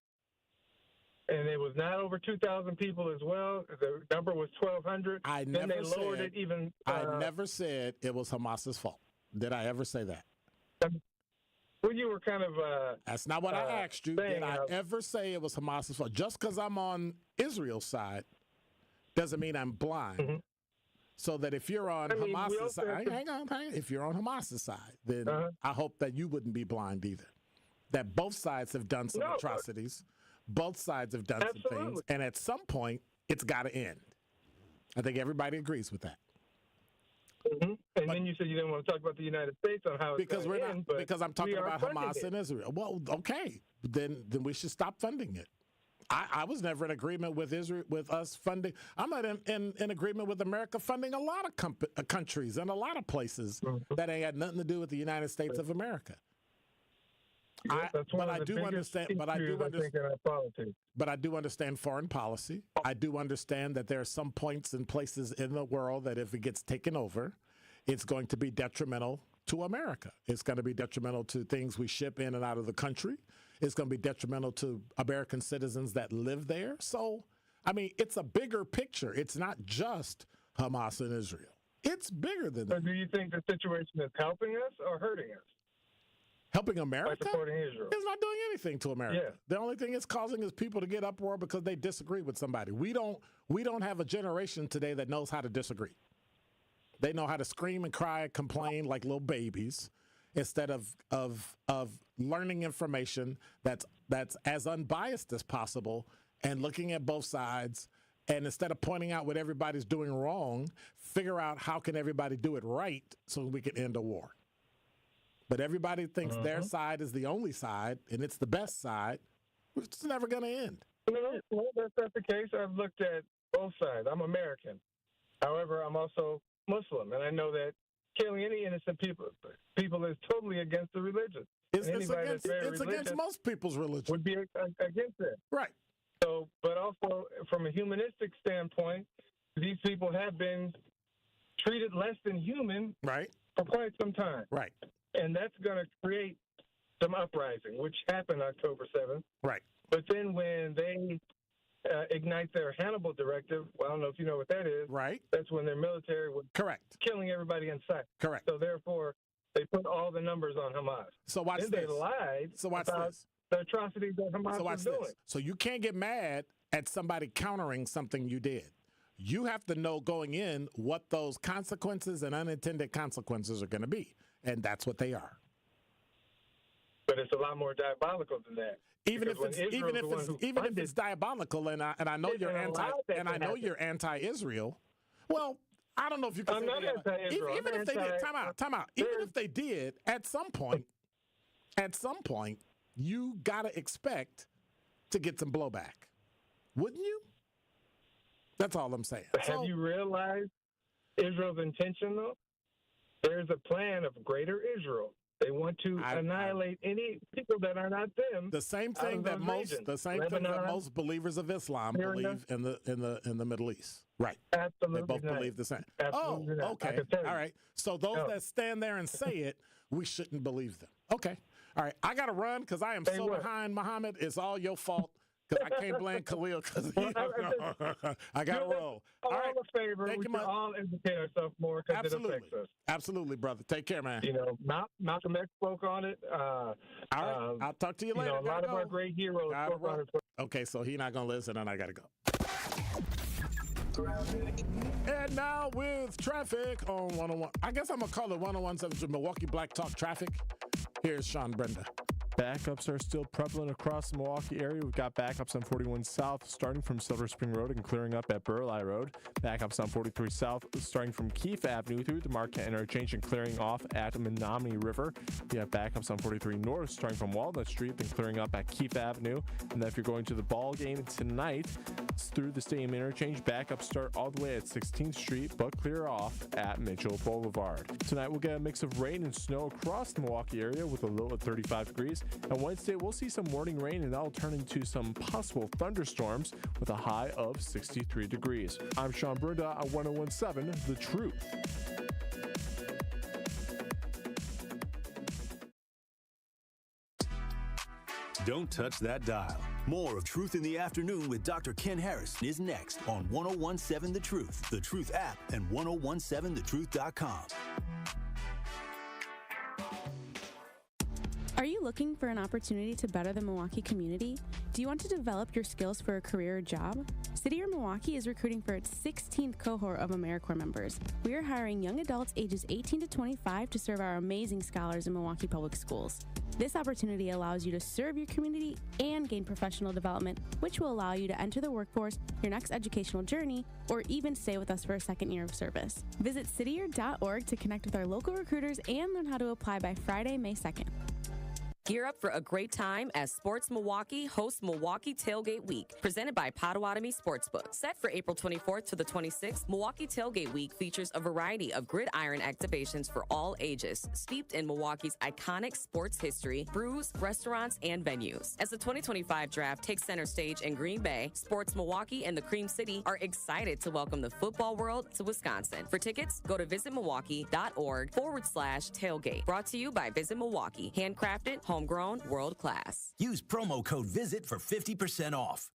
it was not over 2,000 people as well. The number was 1,200. Then they lowered it even. I never said it was Hamas's fault. Did I ever say that? Well, you were kind of. That's not what I asked you. Did I ever say it was Hamas's fault? Just because I'm on Israel's side doesn't mean I'm blind. Mm-hmm. So that if you're on Hamas's side, hang on. If you're on Hamas's side, then I hope that you wouldn't be blind either. That both sides have done some atrocities. Both sides have done some things. And at some point, it's got to end. I think everybody agrees with that. Mm-hmm. And then you said you didn't want to talk about the United States on how it's because we're not. end, but because I'm talking about Hamas it. and Israel. Well, okay, then we should stop funding it. I was never in agreement with Israel, with us funding. I'm not in agreement with America funding a lot of countries and a lot of places that ain't had nothing to do with the United States of America. But I do understand foreign policy. I do understand that there are some points and places in the world that if it gets taken over, it's going to be detrimental to America. It's going to be detrimental to things we ship in and out of the country. It's going to be detrimental to American citizens that live there. So, I mean, it's a bigger picture. It's not just Hamas and Israel. It's bigger than that. So do you think the situation is helping us or hurting us? Helping America? By supporting Israel. It's not doing anything to America. Yeah. The only thing it's causing is people to get uproar because they disagree with somebody. We don't have a generation today that knows how to disagree. They know how to scream and cry and complain like little babies instead of learning information that's as unbiased as possible and looking at both sides. And instead of pointing out what everybody's doing wrong, figure out how can everybody do it right so we can end a war. But everybody thinks their side is the only side, and it's the best side. It's never going to end. No, that's not the case. I've looked at both sides. I'm American. However, I'm also Muslim, and I know that killing any innocent people is totally against the religion. It's against most people's religion. Would be against it. Right. So, but also from a humanistic standpoint, these people have been treated less than human for quite some time. Right. And that's going to create some uprising, which happened October 7th. Right. But then when they ignite their Hannibal directive, well, I don't know if you know what that is. Right. That's when their military was killing everybody in sight. Correct. So therefore, they put all the numbers on Hamas. So watch then this. They lied about this. The atrocities that Hamas was doing. So you can't get mad at somebody countering something you did. You have to know going in what those consequences and unintended consequences are going to be. And that's what they are. but it's a lot more diabolical than that. Even if it's diabolical, and I know you're anti-Israel. Well, I don't know if you can. I'm not anti-Israel. Even if they did, time out. Even if they did, at some point, you gotta expect to get some blowback, wouldn't you? That's all I'm saying. Have you realized Israel's intention, though? There's a plan of greater Israel. They want to annihilate any people that are not them. The same thing that most believers of Islam believe in the Middle East. Right. Absolutely. They both believe the same. Absolutely not. Okay. All right. So those that stand there and say it, we shouldn't believe them. Okay. All right. I got to run because I am behind, Muhammad. It's all your fault. Because I can't blame Khalil because I got to roll. All right. A favor. We should all educate ourselves more because it affects us. Absolutely, brother. Take care, man. Malcolm X spoke on it. All right. I'll talk to you later. A lot of our great heroes spoke on it. Okay, so he's not going to listen and I got to go. And now with traffic on 101. I guess I'm going to call it 101.7 Milwaukee Black Talk Traffic. Here's Sean Brenda. Backups are still prevalent across the Milwaukee area. We've got backups on 41 South starting from Silver Spring Road and clearing up at Burleigh Road. Backups on 43 South starting from Keefe Avenue through the Marquette Interchange and clearing off at Menominee River. We have backups on 43 North starting from Walnut Street and clearing up at Keefe Avenue. And then if you're going to the ball game tonight, through the Stadium Interchange, backups start all the way at 16th Street but clear off at Mitchell Boulevard. Tonight we'll get a mix of rain and snow across the Milwaukee area with a low of 35 degrees. And Wednesday, we'll see some morning rain, and that'll turn into some possible thunderstorms with a high of 63 degrees. I'm Sean Brunda at 101.7 The Truth. Don't touch that dial. More of Truth in the Afternoon with Dr. Ken Harris is next on 101.7 The Truth, The Truth app, and 1017thetruth.com. Are you looking for an opportunity to better the Milwaukee community? Do you want to develop your skills for a career or job? City of Milwaukee is recruiting for its 16th cohort of AmeriCorps members. We are hiring young adults ages 18 to 25 to serve our amazing scholars in Milwaukee Public Schools. This opportunity allows you to serve your community and gain professional development, which will allow you to enter the workforce, your next educational journey, or even stay with us for a second year of service. Visit cityyear.org to connect with our local recruiters and learn how to apply by Friday, May 2nd. Gear up for a great time as Sports Milwaukee hosts Milwaukee Tailgate Week, presented by Potawatomi Sportsbook. Set for April 24th to the 26th, Milwaukee Tailgate Week features a variety of gridiron activations for all ages, steeped in Milwaukee's iconic sports history, brews, restaurants, and venues. As the 2025 draft takes center stage in Green Bay, Sports Milwaukee and the Cream City are excited to welcome the football world to Wisconsin. For tickets, go to visitmilwaukee.org/tailgate. Brought to you by Visit Milwaukee. Handcrafted, homegrown, world class. Use promo code VISIT for 50% off.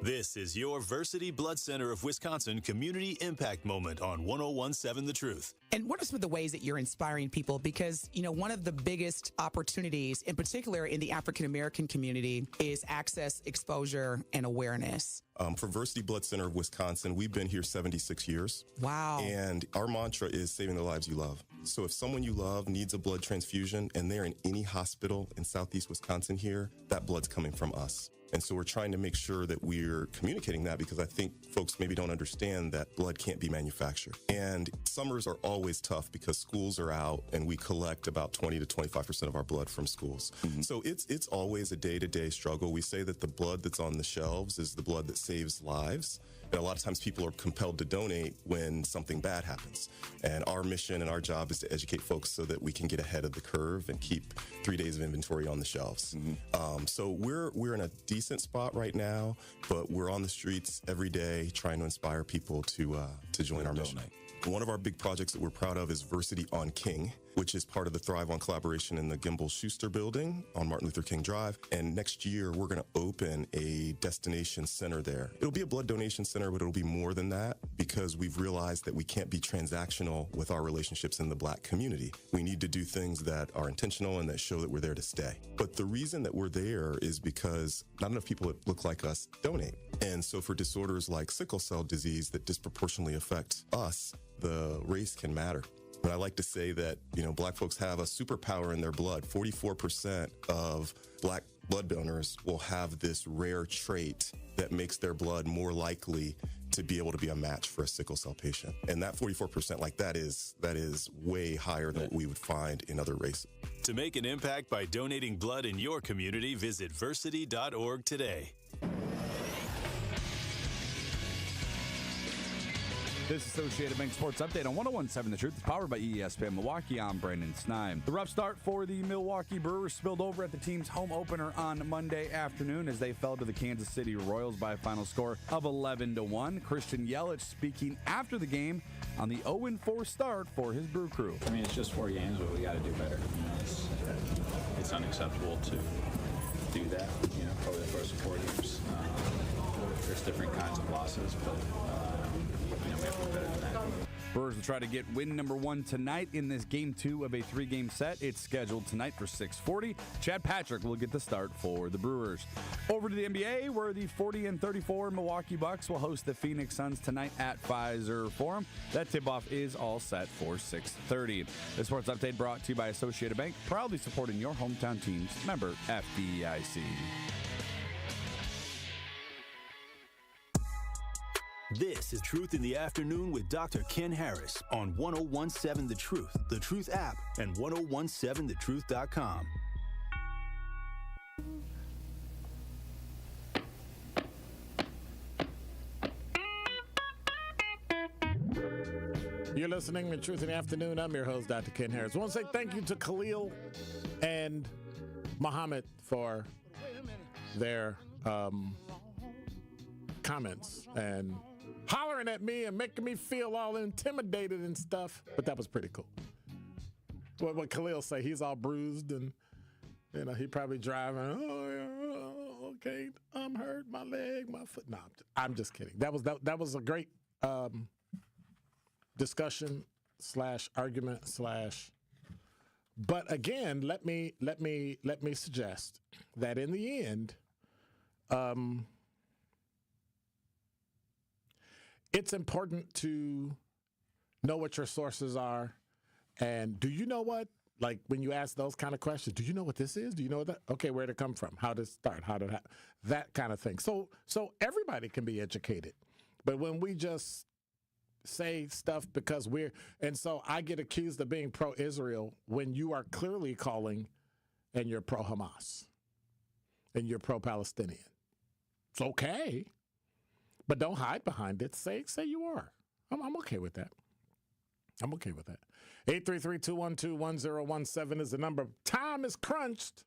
This is your Versity Blood Center of Wisconsin Community Impact Moment on 101.7 The Truth. And what are some of the ways that you're inspiring people? Because, one of the biggest opportunities, in particular in the African-American community, is access, exposure, and awareness. For Versity Blood Center of Wisconsin, we've been here 76 years. Wow. And our mantra is saving the lives you love. So if someone you love needs a blood transfusion and they're in any hospital in Southeast Wisconsin here, that blood's coming from us. And so we're trying to make sure that we're communicating that, because I think folks maybe don't understand that blood can't be manufactured. And summers are always tough because schools are out and we collect about 20 to 25% of our blood from schools. Mm-hmm. So it's always a day-to-day struggle. We say that the blood that's on the shelves is the blood that saves lives. And a lot of times people are compelled to donate when something bad happens. And our mission and our job is to educate folks so that we can get ahead of the curve and keep 3 days of inventory on the shelves. Mm-hmm. So we're in a decent spot right now, but we're on the streets every day trying to inspire people to join our mission. One of our big projects that we're proud of is Versity on King, which is part of the Thrive On collaboration in the Gimbel Schuster building on Martin Luther King Drive. And next year, we're going to open a destination center there. It'll be a blood donation center, but it'll be more than that, because we've realized that we can't be transactional with our relationships in the Black community. We need to do things that are intentional and that show that we're there to stay. But the reason that we're there is because not enough people that look like us donate. And so for disorders like sickle cell disease that disproportionately affect us, the race can matter. But I like to say that, black folks have a superpower in their blood. 44% of black blood donors will have this rare trait that makes their blood more likely to be able to be a match for a sickle cell patient. And that 44%, that is way higher than what we would find in other races. To make an impact by donating blood in your community, visit versity.org today. This Associated Bank Sports Update on 101.7 The Truth is powered by ESPN Milwaukee. I'm Brandon Snime. The rough start for the Milwaukee Brewers spilled over at the team's home opener on Monday afternoon as they fell to the Kansas City Royals by a final score of 11-1. Christian Yelich speaking after the game on the 0-4 start for his brew crew. I mean, it's just 4 games, but we got to do better. It's unacceptable to do that, over the first 4 games. There's different kinds of losses, but we have to do better than that. Brewers will try to get win number 1 tonight in this Game 2 of a 3-game set. It's scheduled tonight for 6:40. Chad Patrick will get the start for the Brewers. Over to the NBA, where the 40-34 Milwaukee Bucks will host the Phoenix Suns tonight at Pfizer Forum. That tip-off is all set for 6:30. The Sports Update brought to you by Associated Bank, proudly supporting your hometown teams. Member FDIC. This is Truth in the Afternoon with Dr. Ken Harris on 101.7 The Truth app, and 1017thetruth.com. You're listening to Truth in the Afternoon. I'm your host, Dr. Ken Harris. I want to say thank you to Khalil and Muhammad for their comments and hollering at me and making me feel all intimidated and stuff. But that was pretty cool. What Khalil say, he's all bruised and, he probably driving. Oh, okay, I'm hurt, my leg, my foot. No, I'm just kidding. That was a great discussion / argument / But again, let me suggest that in the end, it's important to know what your sources are. And do you know what? Like when you ask those kind of questions, do you know what this is? Do you know what that? Okay, where'd it come from? How did it start? How did that kind of thing? So everybody can be educated. But when we just say stuff because and so I get accused of being pro-Israel when you are clearly calling and you're pro-Hamas and you're pro-Palestinian. It's okay. But don't hide behind it. Say you are. I'm okay with that. 833-212-1017 is the number. Time is crunched,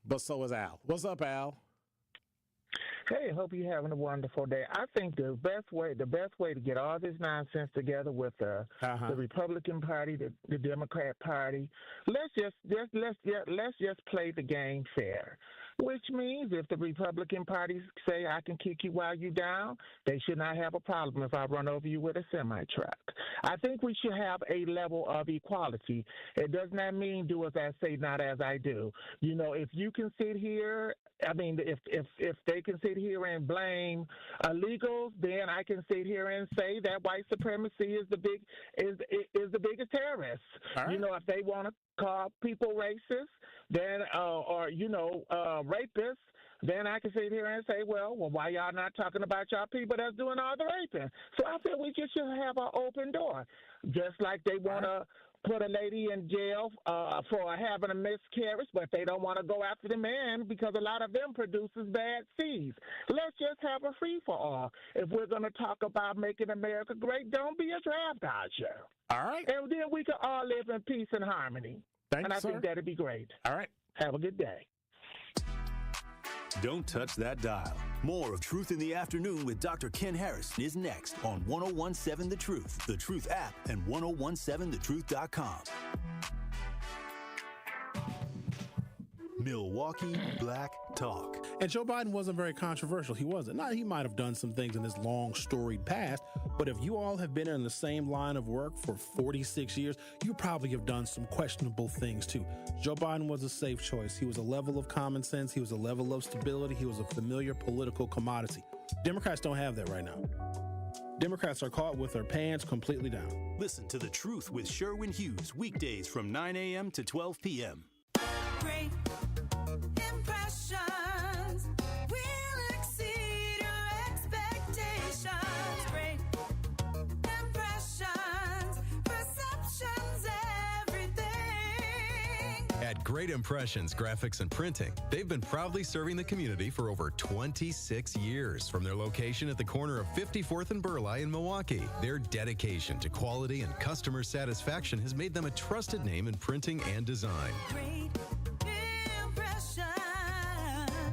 but so is Al. What's up, Al? Hey, hope you're having a wonderful day. I think the best way to get all this nonsense together with the Republican Party, the Democrat Party, let's just play the game fair. Which means if the Republican Party say I can kick you while you're down, they should not have a problem if I run over you with a semi-truck. I think we should have a level of equality. It does not mean do as I say, not as I do. If you can sit here, if they can sit here and blame illegals, then I can sit here and say that white supremacy is the biggest terrorist. Right. If they want to call people racist, then rapists, then I can sit here and say, well, why y'all not talking about y'all people that's doing all the raping? So I feel we just should have an open door, just like they want to put a lady in jail for having a miscarriage, but they don't want to go after the man because a lot of them produces bad seeds. Let's just have a free-for-all. If we're going to talk about making America great, don't be a draft dodger. All right. And then we can all live in peace and harmony. Thanks, and I sir. think that'd be great. All right. Have a good day. Don't touch that dial. More of Truth in the Afternoon with Dr. Ken Harris is next on 1017 The Truth app, and 1017thetruth.com. Milwaukee Black Talk. And Joe Biden wasn't very controversial. He wasn't. Now, he might have done some things in his long, storied past, but if you all have been in the same line of work for 46 years, you probably have done some questionable things, too. Joe Biden was a safe choice. He was a level of common sense. He was a level of stability. He was a familiar political commodity. Democrats don't have that right now. Democrats are caught with their pants completely down. Listen to The Truth with Sherwin Hughes weekdays from 9 a.m. to 12 p.m. Great impressions will exceed your expectations. Great impressions, perceptions, everything. At Great Impressions Graphics and Printing, they've been proudly serving the community for over 26 years. From their location at the corner of 54th and Burleigh in Milwaukee, their dedication to quality and customer satisfaction has made them a trusted name in printing and design.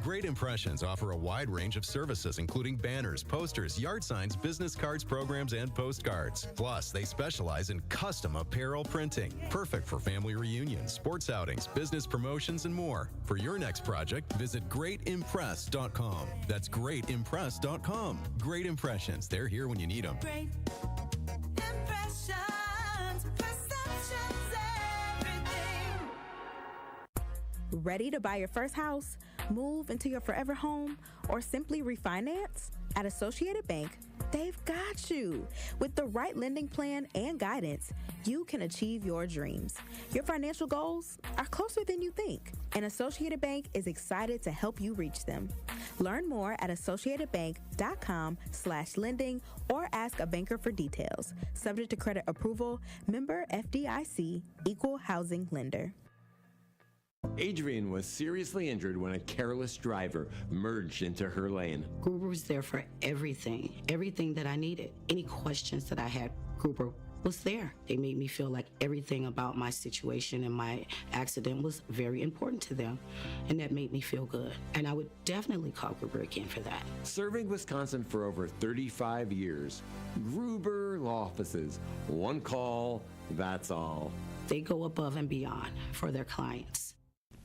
Great Impressions offer a wide range of services, including banners, posters, yard signs, business cards, programs, and postcards. Plus, they specialize in custom apparel printing, perfect for family reunions, sports outings, business promotions, and more. For your next project, visit greatimpress.com. That's greatimpress.com. Great Impressions. They're here when you need them. Great impressions, perceptions, everything. Ready to buy your first house, move into your forever home, or simply refinance? At Associated Bank, they've got you. With the right lending plan and guidance, you can achieve your dreams. Your financial goals are closer than you think, and Associated Bank is excited to help you reach them. Learn more at associatedbank.com/lending or ask a banker for details. Subject to credit approval, member FDIC, equal housing lender. Adrian was seriously injured when a careless driver merged into her lane. Gruber was there for everything that I needed. Any questions that I had, Gruber was there. They made me feel like everything about my situation and my accident was very important to them, and that made me feel good. And I would definitely call Gruber again for that. Serving Wisconsin for over 35 years, Gruber Law Offices. One call, that's all. They go above and beyond for their clients.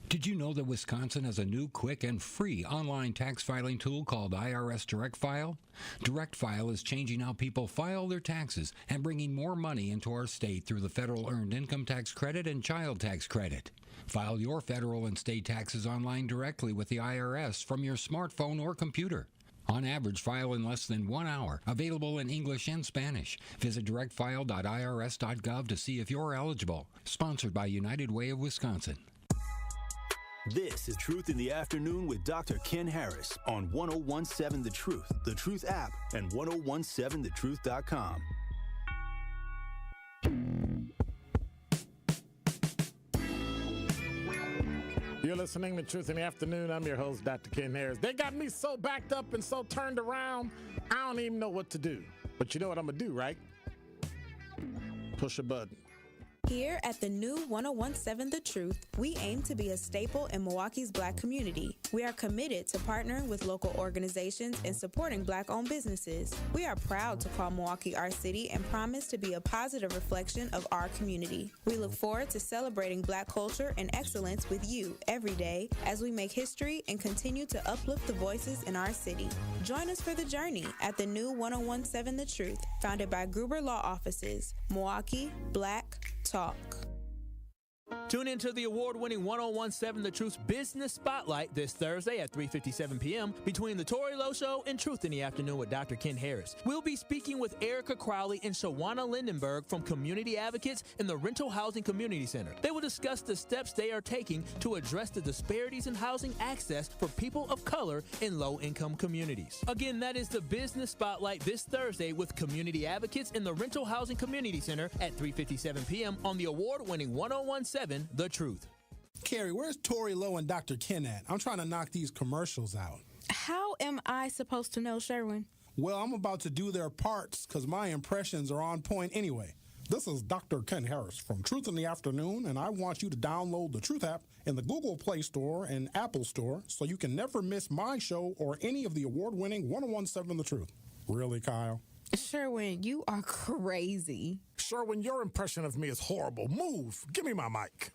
Did you know that Wisconsin has a new, quick, and free online tax filing tool called IRS Direct File? Direct File is changing how people file their taxes and bringing more money into our state through the federal Earned Income Tax Credit and Child Tax Credit. File your federal and state taxes online directly with the IRS from your smartphone or computer. On average, file in less than 1 hour. Available in English and Spanish. Visit directfile.irs.gov to see if you're eligible. Sponsored by United Way of Wisconsin. This is Truth in the Afternoon with Dr. Ken Harris on 1017 The Truth app, and 1017thetruth.com. You're listening to Truth in the Afternoon. I'm your host, Dr. Ken Harris. They got me so backed up and so turned around, I don't even know what to do. But you know what I'm going to do, right? Push a button. Here at the new 1017 The Truth, we aim to be a staple in Milwaukee's Black community. We are committed to partnering with local organizations and supporting Black-owned businesses. We are proud to call Milwaukee our city and promise to be a positive reflection of our community. We look forward to celebrating Black culture and excellence with you every day as we make history and continue to uplift the voices in our city. Join us for the journey at the new 1017 The Truth, founded by Gruber Law Offices, Milwaukee Black Talk. Tune into the award-winning 1017 The Truth's Business Spotlight this Thursday at 3:57 p.m. between The Tori Lowe Show and Truth in the Afternoon with Dr. Ken Harris. We'll be speaking with Erica Crowley and Shawana Lindenberg from Community Advocates in the Rental Housing Community Center. They will discuss the steps they are taking to address the disparities in housing access for people of color in low-income communities. Again, that is the Business Spotlight this Thursday with Community Advocates in the Rental Housing Community Center at 3:57 p.m. on the award-winning 1017 The Truth. Carrie, where's Tori Lowe and Dr. Ken at? I'm trying to knock these commercials out. How am I supposed to know, Sherwin? Well, I'm about to do their parts because my impressions are on point anyway. This is Dr. Ken Harris from Truth in the Afternoon, and I want you to download the Truth app in the Google Play Store and Apple Store so you can never miss my show or any of the award-winning 1017 The Truth. Really, Kyle? Sherwin, you are crazy. Sherwin, your impression of me is horrible. Move. Give me my mic.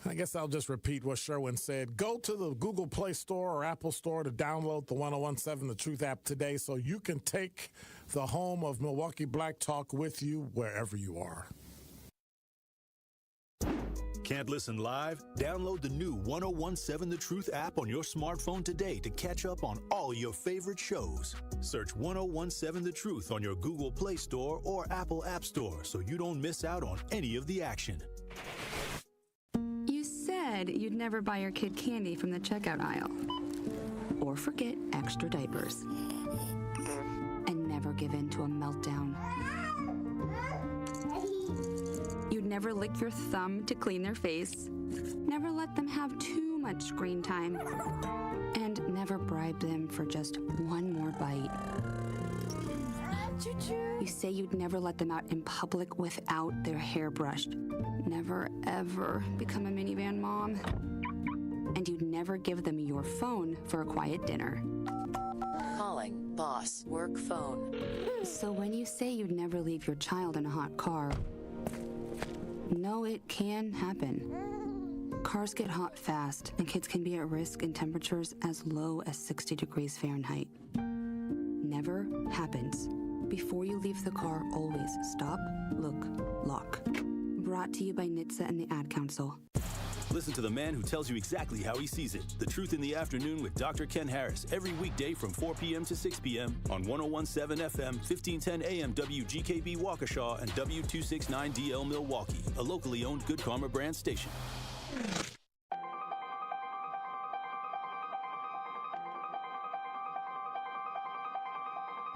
I guess I'll just repeat what Sherwin said. Go to the Google Play Store or Apple Store to download the 1017 The Truth app today so you can take the home of Milwaukee Black Talk with you wherever you are. Can't listen live? Download the new 1017 The Truth app on your smartphone today to catch up on all your favorite shows. Search 1017 The Truth on your Google Play Store or Apple App Store so you don't miss out on any of the action. You said you'd never buy your kid candy from the checkout aisle. Or forget extra diapers. And never give in to a meltdown. You'd never lick your thumb to clean their face. Never let them have too much screen time. And never bribe them for just one more bite. You say you'd never let them out in public without their hair brushed. Never, ever become a minivan mom. And you'd never give them your phone for a quiet dinner. Calling boss work phone. So when you say you'd never leave your child in a hot car, no, it can happen. Cars get hot fast, and kids can be at risk in temperatures as low as 60 degrees Fahrenheit. Never happens. Before you leave the car, always stop, look, lock. Brought to you by NHTSA and the Ad Council. Listen to the man who tells you exactly how he sees it. The Truth in the Afternoon with Dr. Ken Harris every weekday from 4 p.m. to 6 p.m. on 1017 FM, 1510 AM WGKB Waukesha and W269DL Milwaukee, a locally owned Good Karma brand station.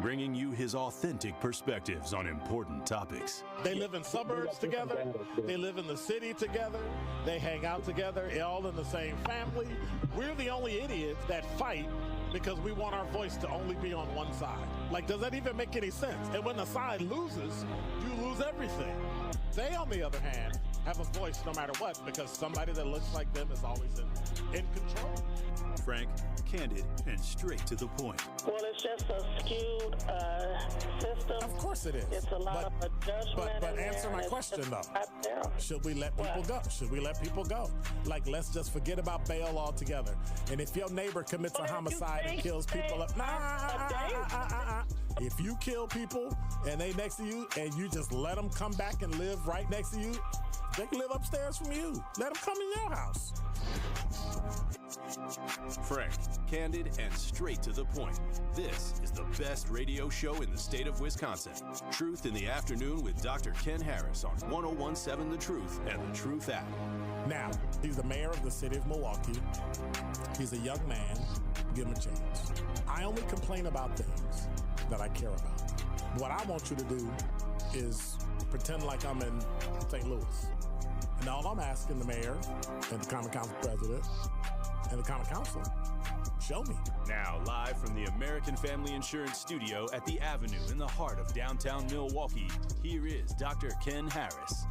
Bringing you his authentic perspectives on important topics. They live in suburbs together. They live in the city together. They hang out together, all in the same family. We're the only idiots that fight because we want our voice to only be on one side. Like, does that even make any sense? And when the side loses, you lose everything. They, on the other hand, have a voice no matter what because somebody that looks like them is always in control. Frank, candid, and straight to the point. Well, it's just a skewed system. Of course it is. It's a lot of judgment. But answer my question, though. Should we let people go? Should we let people go? Like, let's just forget about bail altogether. And if your neighbor commits a homicide and kills people up, if you kill people and they next to you and you just let them come back and live right next to you, they can live upstairs from you. Let them come in your house. Frank, candid, and straight to the point. This is the best radio show in the state of Wisconsin. Truth in the Afternoon with Dr. Ken Harris on 1017 The Truth and the Truth app. Now, he's the mayor of the city of Milwaukee. He's a young man. Give him a chance. I only complain about things that I care about. What I want you to do is pretend like I'm in St. Louis. And all I'm asking the mayor and the Common Council president and the Common Council, show me. Now, live from the American Family Insurance Studio at the Avenue in the heart of downtown Milwaukee, here is Dr. Ken Harris.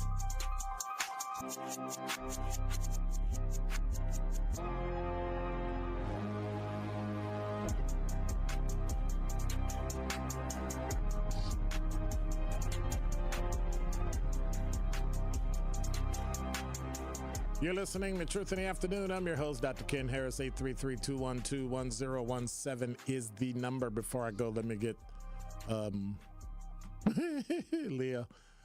You're listening to Truth in the Afternoon. I'm your host, Dr. Ken Harris. 833-212-1017 is the number. Before I go, let me get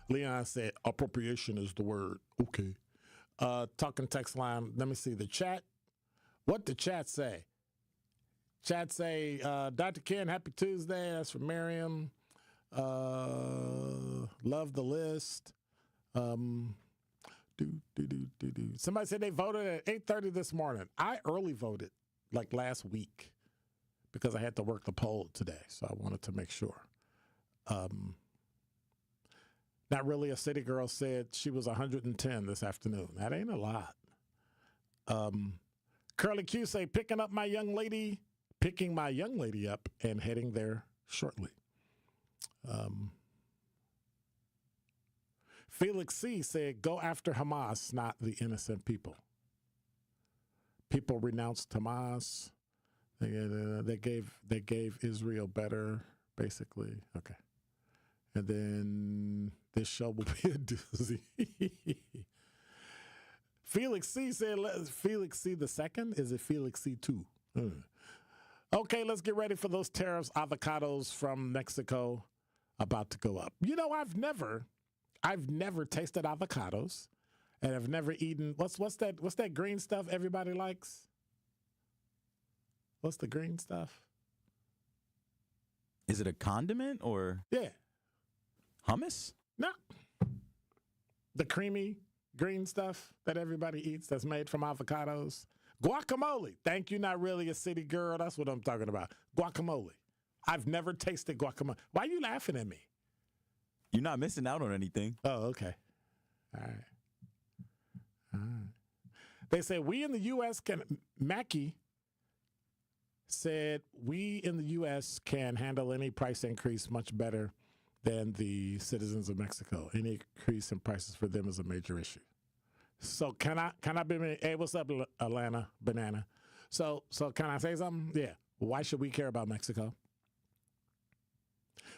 Leon said appropriation is the word. Okay. Talking text line. Let me see the chat. What the chat say? Chat say, Dr. Ken, happy Tuesday. That's from Miriam. Love the list. Somebody said they voted at 8:30 this morning. I early voted, like last week, because I had to work the poll today, so I wanted to make sure. Not really a city girl said she was 110 this afternoon. That ain't a lot. Curly Q say, picking my young lady up and heading there shortly. Felix C. said, go after Hamas, not the innocent people. People renounced Hamas. They gave Israel better, basically. Okay. And then this show will be a doozy. Felix C. said, Felix C. the second? Is it Felix C. 2? Okay, let's get ready for those tariffs. Avocados from Mexico about to go up. You know, I've never tasted avocados, and have never eaten what's that green stuff everybody likes? What's the green stuff? Is it a condiment or? Yeah. Hummus? No. The creamy green stuff that everybody eats that's made from avocados. Guacamole. Thank you, not really a city girl. That's what I'm talking about. Guacamole. I've never tasted guacamole. Why are you laughing at me? You're not missing out on anything. Oh, okay. All right. They say we in the U.S. Mackey said we in the U.S. can handle any price increase much better than the citizens of Mexico. Any increase in prices for them is a major issue. So can I be, hey, what's up, Atlanta Banana? So can I say something? Yeah. Why should we care about Mexico?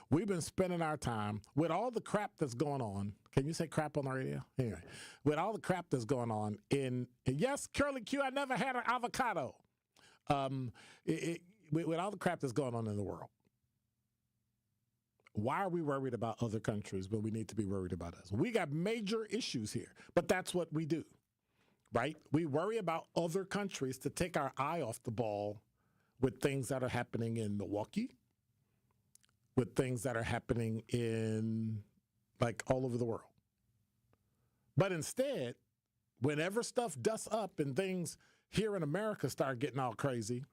We've been spending our time with all the crap that's going on. Can you say crap on the radio? Anyway, with all the crap that's going on yes, Curly Q, I never had an avocado. With all the crap that's going on in the world, why are we worried about other countries when we need to be worried about us? We got major issues here, but that's what we do, right? We worry about other countries to take our eye off the ball with things that are happening in Milwaukee, with things that are happening in, like, all over the world. But instead, whenever stuff dusts up and things here in America start getting all crazy,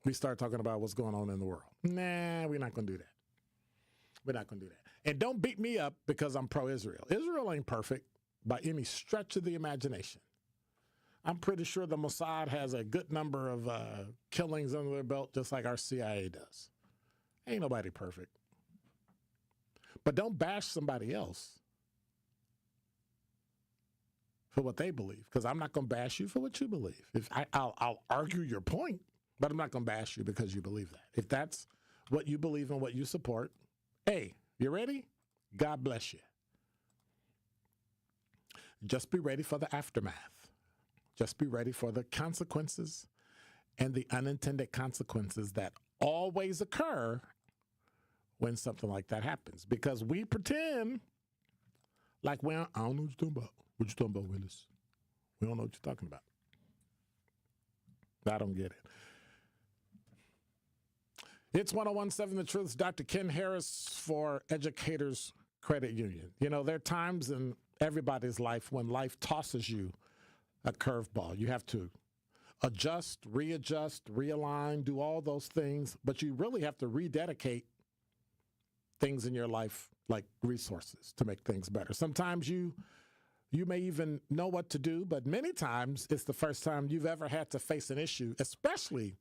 we start talking about what's going on in the world. Nah, we're not going to do that. We're not going to do that. And don't beat me up because I'm pro-Israel. Israel ain't perfect by any stretch of the imagination. I'm pretty sure the Mossad has a good number of killings under their belt, just like our CIA does. Ain't nobody perfect. But don't bash somebody else for what they believe, because I'm not going to bash you for what you believe. I'll argue your point, but I'm not going to bash you because you believe that. If that's what you believe and what you support, hey, you ready? God bless you. Just be ready for the aftermath. Just be ready for the consequences and the unintended consequences that always occur when something like that happens. Because we pretend like, I don't know what you're talking about. What you talking about, Willis? We don't know what you're talking about. I don't get it. It's 1017 The Truth. Dr. Ken Harris for Educators Credit Union. You know, there are times in everybody's life when life tosses you a curveball. You have to adjust, readjust, realign, do all those things, but you really have to rededicate things in your life, like resources, to make things better. Sometimes you may even know what to do, but many times it's the first time you've ever had to face an issue, especially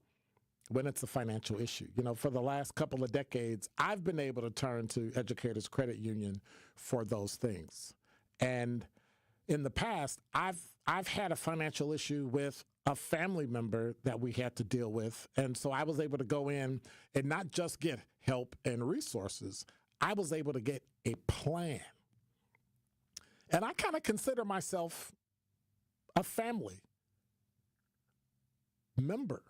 when it's a financial issue. You know, for the last couple of decades, I've been able to turn to Educators Credit Union for those things. And in the past, I've had a financial issue with a family member that we had to deal with. And so I was able to go in and not just get help and resources, I was able to get a plan. And I kind of consider myself a family member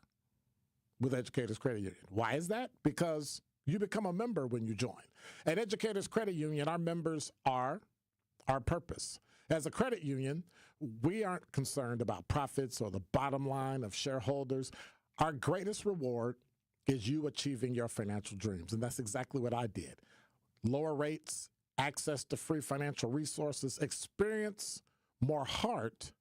with Educators Credit Union. Why is that? Because you become a member when you join. At Educators Credit Union, our members are our purpose. As a credit union, we aren't concerned about profits or the bottom line of shareholders. Our greatest reward is you achieving your financial dreams, and that's exactly what I did. Lower rates, access to free financial resources, experience more heart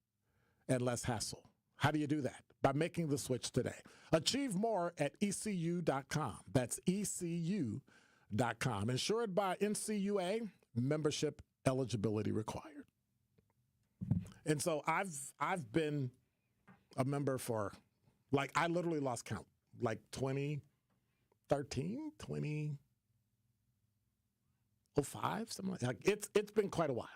and less hassle. How do you do that? By making the switch today. Achieve more at ECU.com. That's ECU.com. Insured by NCUA, membership eligibility required. And so I've been a member for, like, I literally lost count, like 2013, 2005, something like that. It's been quite a while.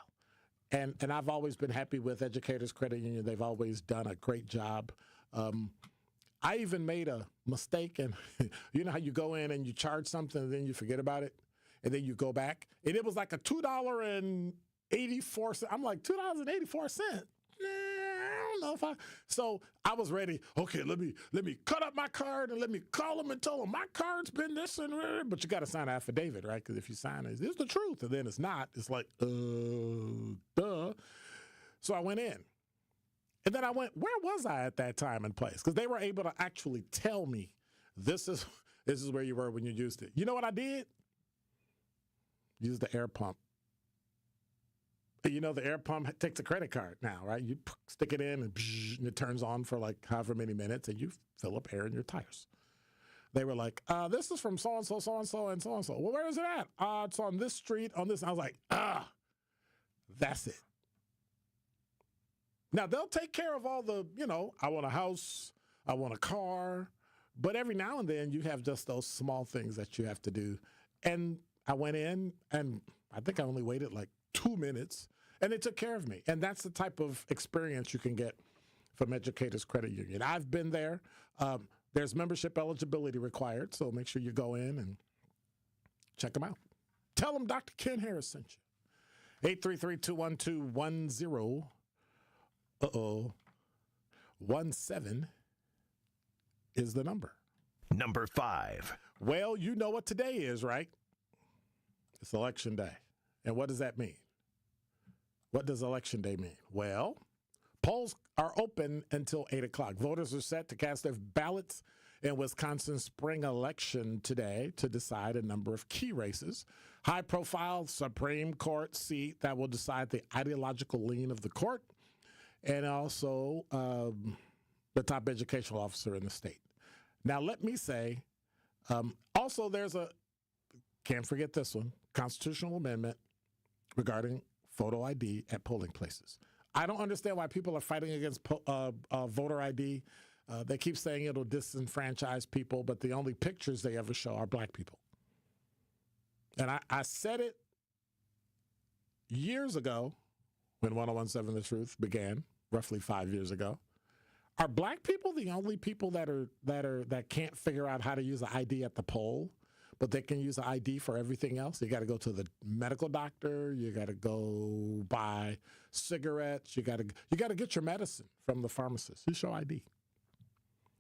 And I've always been happy with Educators Credit Union. They've always done a great job. I even made a mistake, and you know how you go in and you charge something and then you forget about it, and then you go back, and it was like a $2.84. I'm like, $2.84? Nah, I don't know if I. So I was ready. Okay, let me cut up my card and let me call them and tell them my card's been this and that. But you got to sign an affidavit, right? Because if you sign it, it's the truth, and then it's not. It's like, duh. So I went in. And then I went, where was I at that time and place? Because they were able to actually tell me this is where you were when you used it. You know what I did? Use the air pump. You know, the air pump takes a credit card now, right? You stick it in and it turns on for like however many minutes and you fill up air in your tires. They were like, this is from so-and-so, so-and-so, and so-and-so. Well, where is it at? It's on this street, on this. And I was like, that's it. Now, they'll take care of all the, I want a house, I want a car, but every now and then you have just those small things that you have to do. And I went in, and I think I only waited like 2 minutes, and they took care of me. And that's the type of experience you can get from Educators Credit Union. I've been there. There's membership eligibility required, so make sure you go in and check them out. Tell them Dr. Ken Harris sent you. 833-212-10. 17 is the number. Number 5. Well, you know what today is, right? It's Election Day. And what does that mean? What does Election Day mean? Well, polls are open until 8 o'clock. Voters are set to cast their ballots in Wisconsin's spring election today to decide a number of key races. High-profile Supreme Court seat that will decide the ideological lean of the court, and also the top educational officer in the state. Now, let me say, also there's can't forget this one, constitutional amendment regarding photo ID at polling places. I don't understand why people are fighting against voter ID. They keep saying it'll disenfranchise people, but the only pictures they ever show are black people. And I said it years ago when 1017 The Truth began, roughly 5 years ago. Are black people the only people that can't figure out how to use an ID at the poll, but they can use an ID for everything else? You got to go to the medical doctor. You got to go buy cigarettes. You got to get your medicine from the pharmacist. You show ID.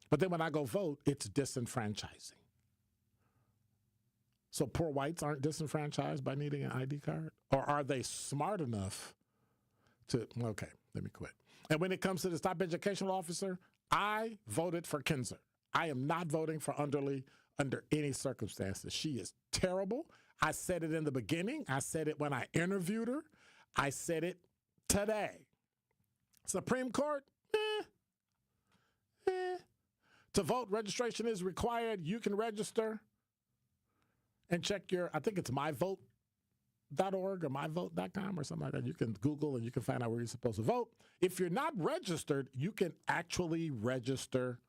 But then when I go vote, it's disenfranchising. So poor whites aren't disenfranchised by needing an ID card? Or are they smart enough to, okay, let me quit. And when it comes to the top educational officer, I voted for Kinzer. I am not voting for Underly under any circumstances. She is terrible. I said it in the beginning. I said it when I interviewed her. I said it today. Supreme Court, To vote, registration is required. You can register and check I think it's myvote.org or myvote.com or something like that. You can Google and you can find out where you're supposed to vote. If you're not registered, you can actually register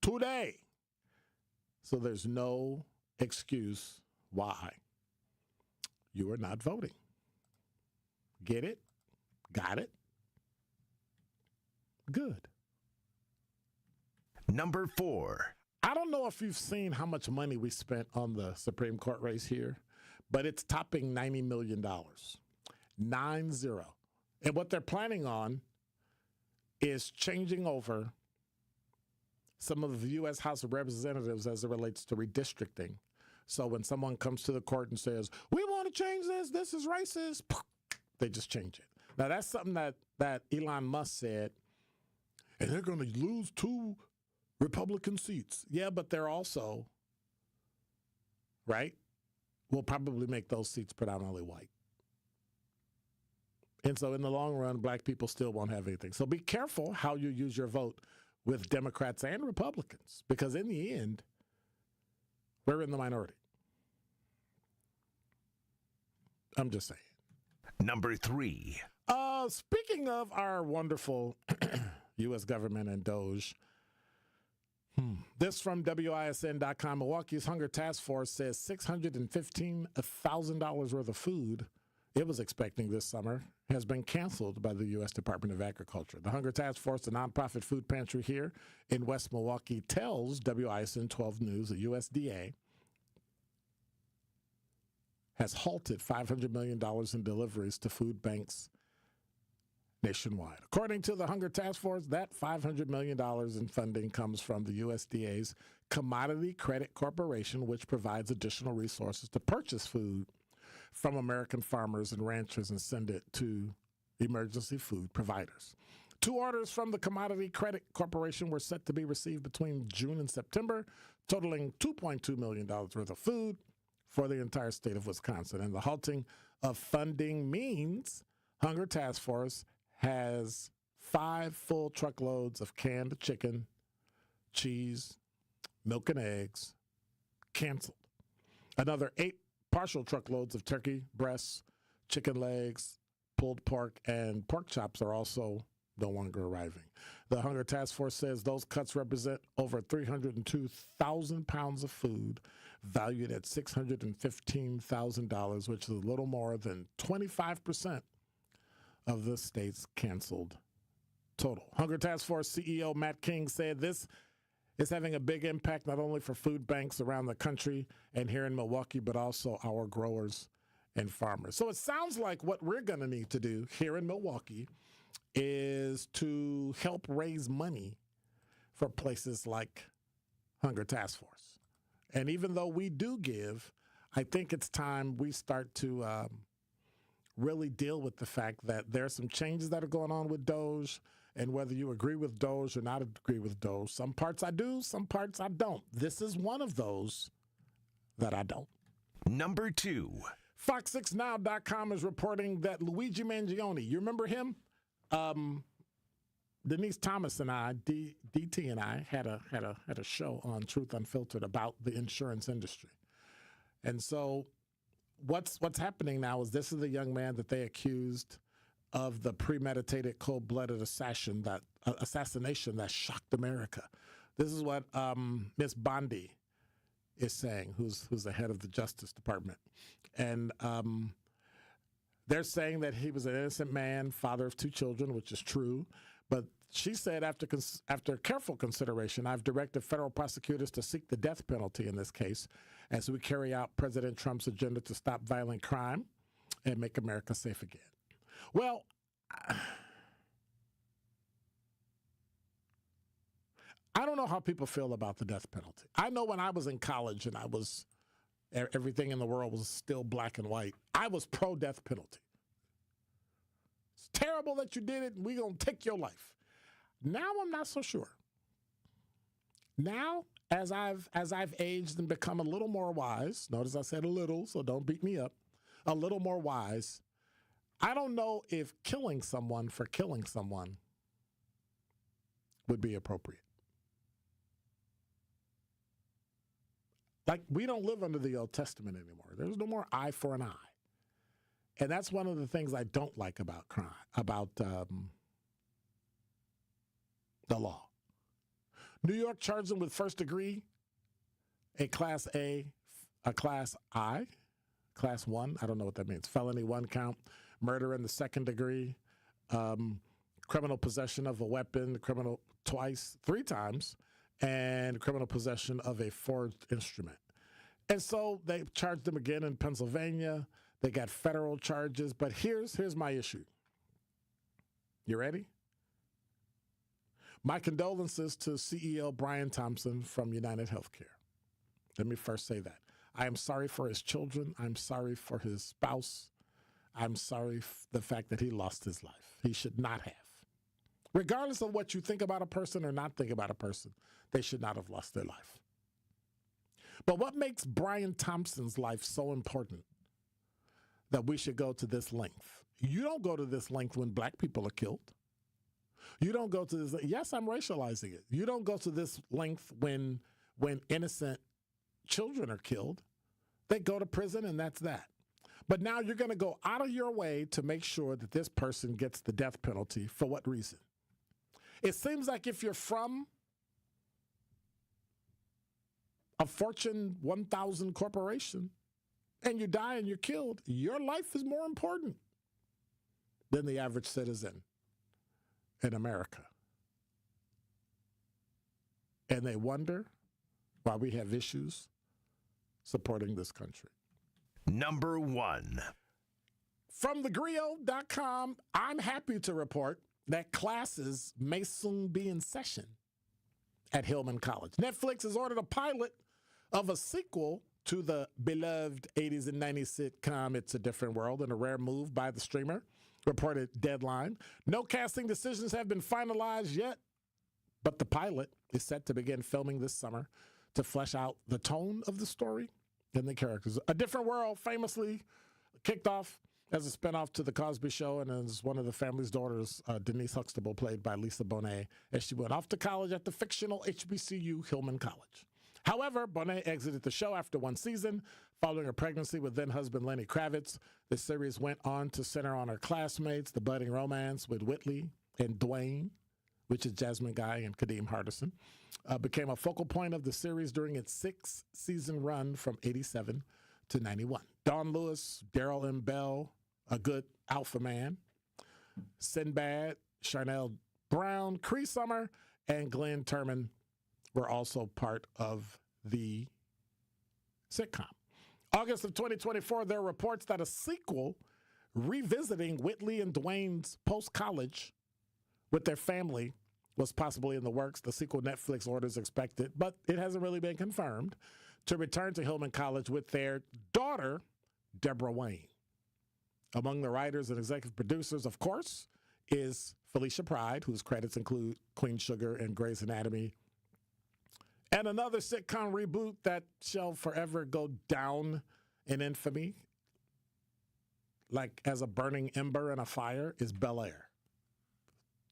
today. So there's no excuse why you are not voting. Get it? Got it? Good. Number 4. I don't know if you've seen how much money we spent on the Supreme Court race here, but it's topping $90 million. 90. And what they're planning on is changing over some of the U.S. House of Representatives as it relates to redistricting. So when someone comes to the court and says, we want to change this is racist, they just change it. Now, that's something that Elon Musk said, and they're going to lose 2 Republican seats. Yeah, but they're also, right, will probably make those seats predominantly white. And so in the long run, black people still won't have anything. So be careful how you use your vote with Democrats and Republicans, because in the end, we're in the minority. I'm just saying. Number 3. Speaking of our wonderful U.S. government and DOJ, this from WISN.com. Milwaukee's Hunger Task Force says $615,000 worth of food it was expecting this summer has been canceled by the U.S. Department of Agriculture. The Hunger Task Force, the nonprofit food pantry here in West Milwaukee, tells WISN 12 News the USDA has halted $500 million in deliveries to food banks nationwide. According to the Hunger Task Force, that $500 million in funding comes from the USDA's Commodity Credit Corporation, which provides additional resources to purchase food from American farmers and ranchers and send it to emergency food providers. 2 orders from the Commodity Credit Corporation were set to be received between June and September, totaling $2.2 million worth of food for the entire state of Wisconsin. And the halting of funding means Hunger Task Force has 5 full truckloads of canned chicken, cheese, milk and eggs canceled. Another 8 partial truckloads of turkey breasts, chicken legs, pulled pork, and pork chops are also no longer arriving. The Hunger Task Force says those cuts represent over 302,000 pounds of food valued at $615,000, which is a little more than 25% of the state's canceled total. Hunger Task Force CEO Matt King said this is having a big impact not only for food banks around the country and here in Milwaukee, but also our growers and farmers. So it sounds like what we're going to need to do here in Milwaukee is to help raise money for places like Hunger Task Force. And even though we do give, I think it's time we start to really deal with the fact that there are some changes that are going on with Doge, and whether you agree with Doge or not agree with Doge, some parts I do, some parts I don't. This is one of those that I don't. Number 2. Fox6now.com is reporting that Luigi Mangione, you remember him? Denise Thomas and I, DT and I, had a show on Truth Unfiltered about the insurance industry. And so what's happening now is this is the young man that they accused of the premeditated, cold-blooded assassination that shocked America. This is what Miss Bondi is saying, who's the head of the Justice Department. And they're saying that he was an innocent man, father of 2 children, which is true. But she said, after careful consideration, I've directed federal prosecutors to seek the death penalty in this case as we carry out President Trump's agenda to stop violent crime and make America safe again. Well, I don't know how people feel about the death penalty. I know when I was in college and everything in the world was still black and white, I was pro-death penalty. It's terrible that you did it, and we're going to take your life. Now I'm not so sure. Now, as I've aged and become a little more wise, notice I said a little, so don't beat me up, a little more wise, I don't know if killing someone for killing someone would be appropriate. Like, we don't live under the Old Testament anymore. There's no more eye for an eye. And that's one of the things I don't like about crime, about the law. New York charged him with first degree, a Class A, a Class I, Class 1, I don't know what that means, felony 1 count, murder in the second degree, criminal possession of a weapon, criminal 3 times, and criminal possession of a forged instrument. And so they charged him again in Pennsylvania. They got federal charges. But here's my issue. You ready? My condolences to CEO Brian Thompson from United Healthcare. Let me first say that. I am sorry for his children. I'm sorry for his spouse. I'm sorry for the fact that he lost his life. He should not have. Regardless of what you think about a person or not think about a person, they should not have lost their life. But what makes Brian Thompson's life so important that we should go to this length? You don't go to this length when black people are killed. You don't go to this, yes, I'm racializing it. You don't go to this length when innocent children are killed. They go to prison and that's that. But now you're going to go out of your way to make sure that this person gets the death penalty. For what reason? It seems like if you're from a Fortune 1000 corporation and you die and you're killed, your life is more important than the average citizen in America. And they wonder why we have issues supporting this country. Number 1. From thegrio.com, I'm happy to report that classes may soon be in session at Hillman College. Netflix has ordered a pilot of a sequel to the beloved 80s and 90s sitcom It's a Different World, in a rare move by the streamer, reported Deadline. No casting decisions have been finalized yet, but the pilot is set to begin filming this summer to flesh out the tone of the story and the characters. A Different World famously kicked off as a spinoff to The Cosby Show, and as one of the family's daughters, Denise Huxtable, played by Lisa Bonet, as she went off to college at the fictional HBCU Hillman College. However, Bonet exited the show after one season, following a pregnancy with then-husband Lenny Kravitz. The series went on to center on her classmates, the budding romance with Whitley and Dwayne, which is Jasmine Guy and Kadeem Hardison, became a focal point of the series during its 6-season run from 87 to 91. Dawn Lewis, Daryl M. Bell, a good alpha man, Sinbad, Charnel Brown, Cree Summer, and Glenn Turman were also part of the sitcom. August of 2024, there are reports that a sequel revisiting Whitley and Dwayne's post-college with their family was possibly in the works. The sequel Netflix orders expected, but it hasn't really been confirmed, to return to Hillman College with their daughter, Deborah Wayne. Among the writers and executive producers, of course, is Felicia Pride, whose credits include Queen Sugar and Grey's Anatomy, and another sitcom reboot that shall forever go down in infamy, like as a burning ember in a fire, is Bel Air.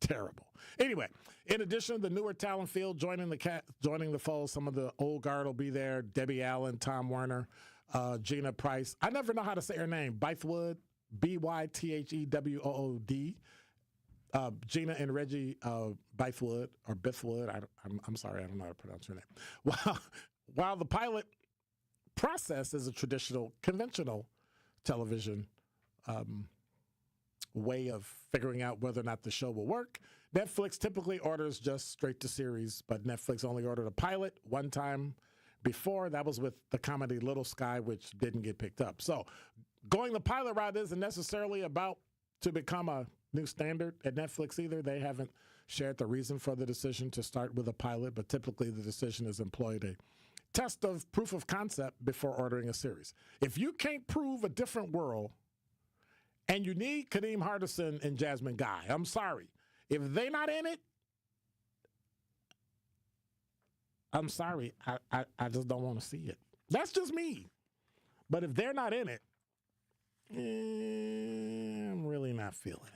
Terrible. Anyway, in addition, the newer talent field joining the fold. Some of the old guard will be there. Debbie Allen, Tom Werner, Gina Price. I never know how to say her name. Bythewood, Bythewood. Gina and Reggie Bythewood, or Bithwood. I'm sorry, I don't know how to pronounce her name. While the pilot process is a traditional, conventional television way of figuring out whether or not the show will work, Netflix typically orders just straight to series, but Netflix only ordered a pilot one time before. That was with the comedy Little Sky, which didn't get picked up. So going the pilot route isn't necessarily about to become a new standard at Netflix either. They haven't shared the reason for the decision to start with a pilot, but typically the decision is employed a test of proof of concept before ordering a series. If you can't prove a different world and you need Kadeem Hardison and Jasmine Guy, I'm sorry. If they're not in it, I'm sorry. I just don't want to see it. That's just me. But if they're not in it, I'm really not feeling it.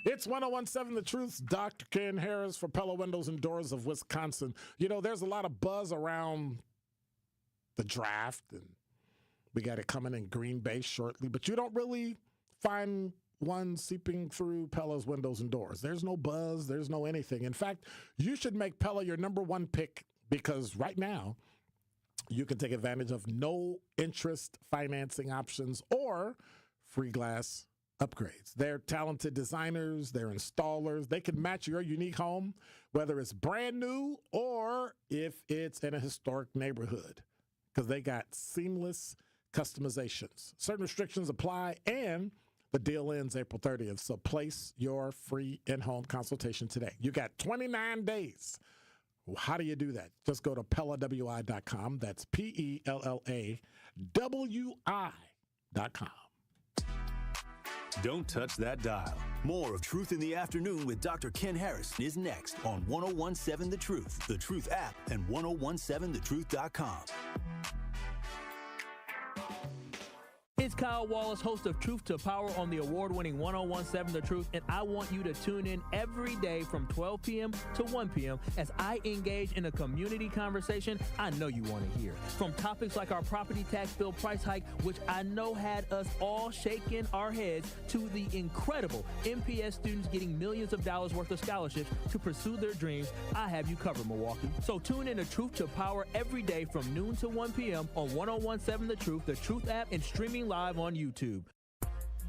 It's 1017 The Truth's Dr. Ken Harris for Pella Windows and Doors of Wisconsin. You know, there's a lot of buzz around the draft, and we got it coming in Green Bay shortly, but you don't really find one seeping through Pella's windows and doors. There's no buzz. There's no anything. In fact, you should make Pella your number one pick, because right now you can take advantage of no interest financing options or free glass upgrades. They're talented designers. They're installers. They can match your unique home, whether it's brand new or if it's in a historic neighborhood, because they got seamless customizations. Certain restrictions apply, and the deal ends April 30th. So place your free in-home consultation today. You got 29 days. How do you do that? Just go to PellaWI.com. That's PellaWI.com. Don't touch that dial. More of Truth in the Afternoon with Dr. Ken Harris is next on 1017 The Truth, The Truth app, and 1017thetruth.com. It's Kyle Wallace, host of Truth to Power on the award-winning 1017 The Truth, and I want you to tune in every day from 12 p.m. to 1 p.m. as I engage in a community conversation I know you want to hear. From topics like our property tax bill price hike, which I know had us all shaking our heads, to the incredible MPS students getting millions of dollars worth of scholarships to pursue their dreams, I have you covered, Milwaukee. So tune in to Truth to Power every day from noon to 1 p.m. on 1017 The Truth, the Truth app, and streaming live on YouTube.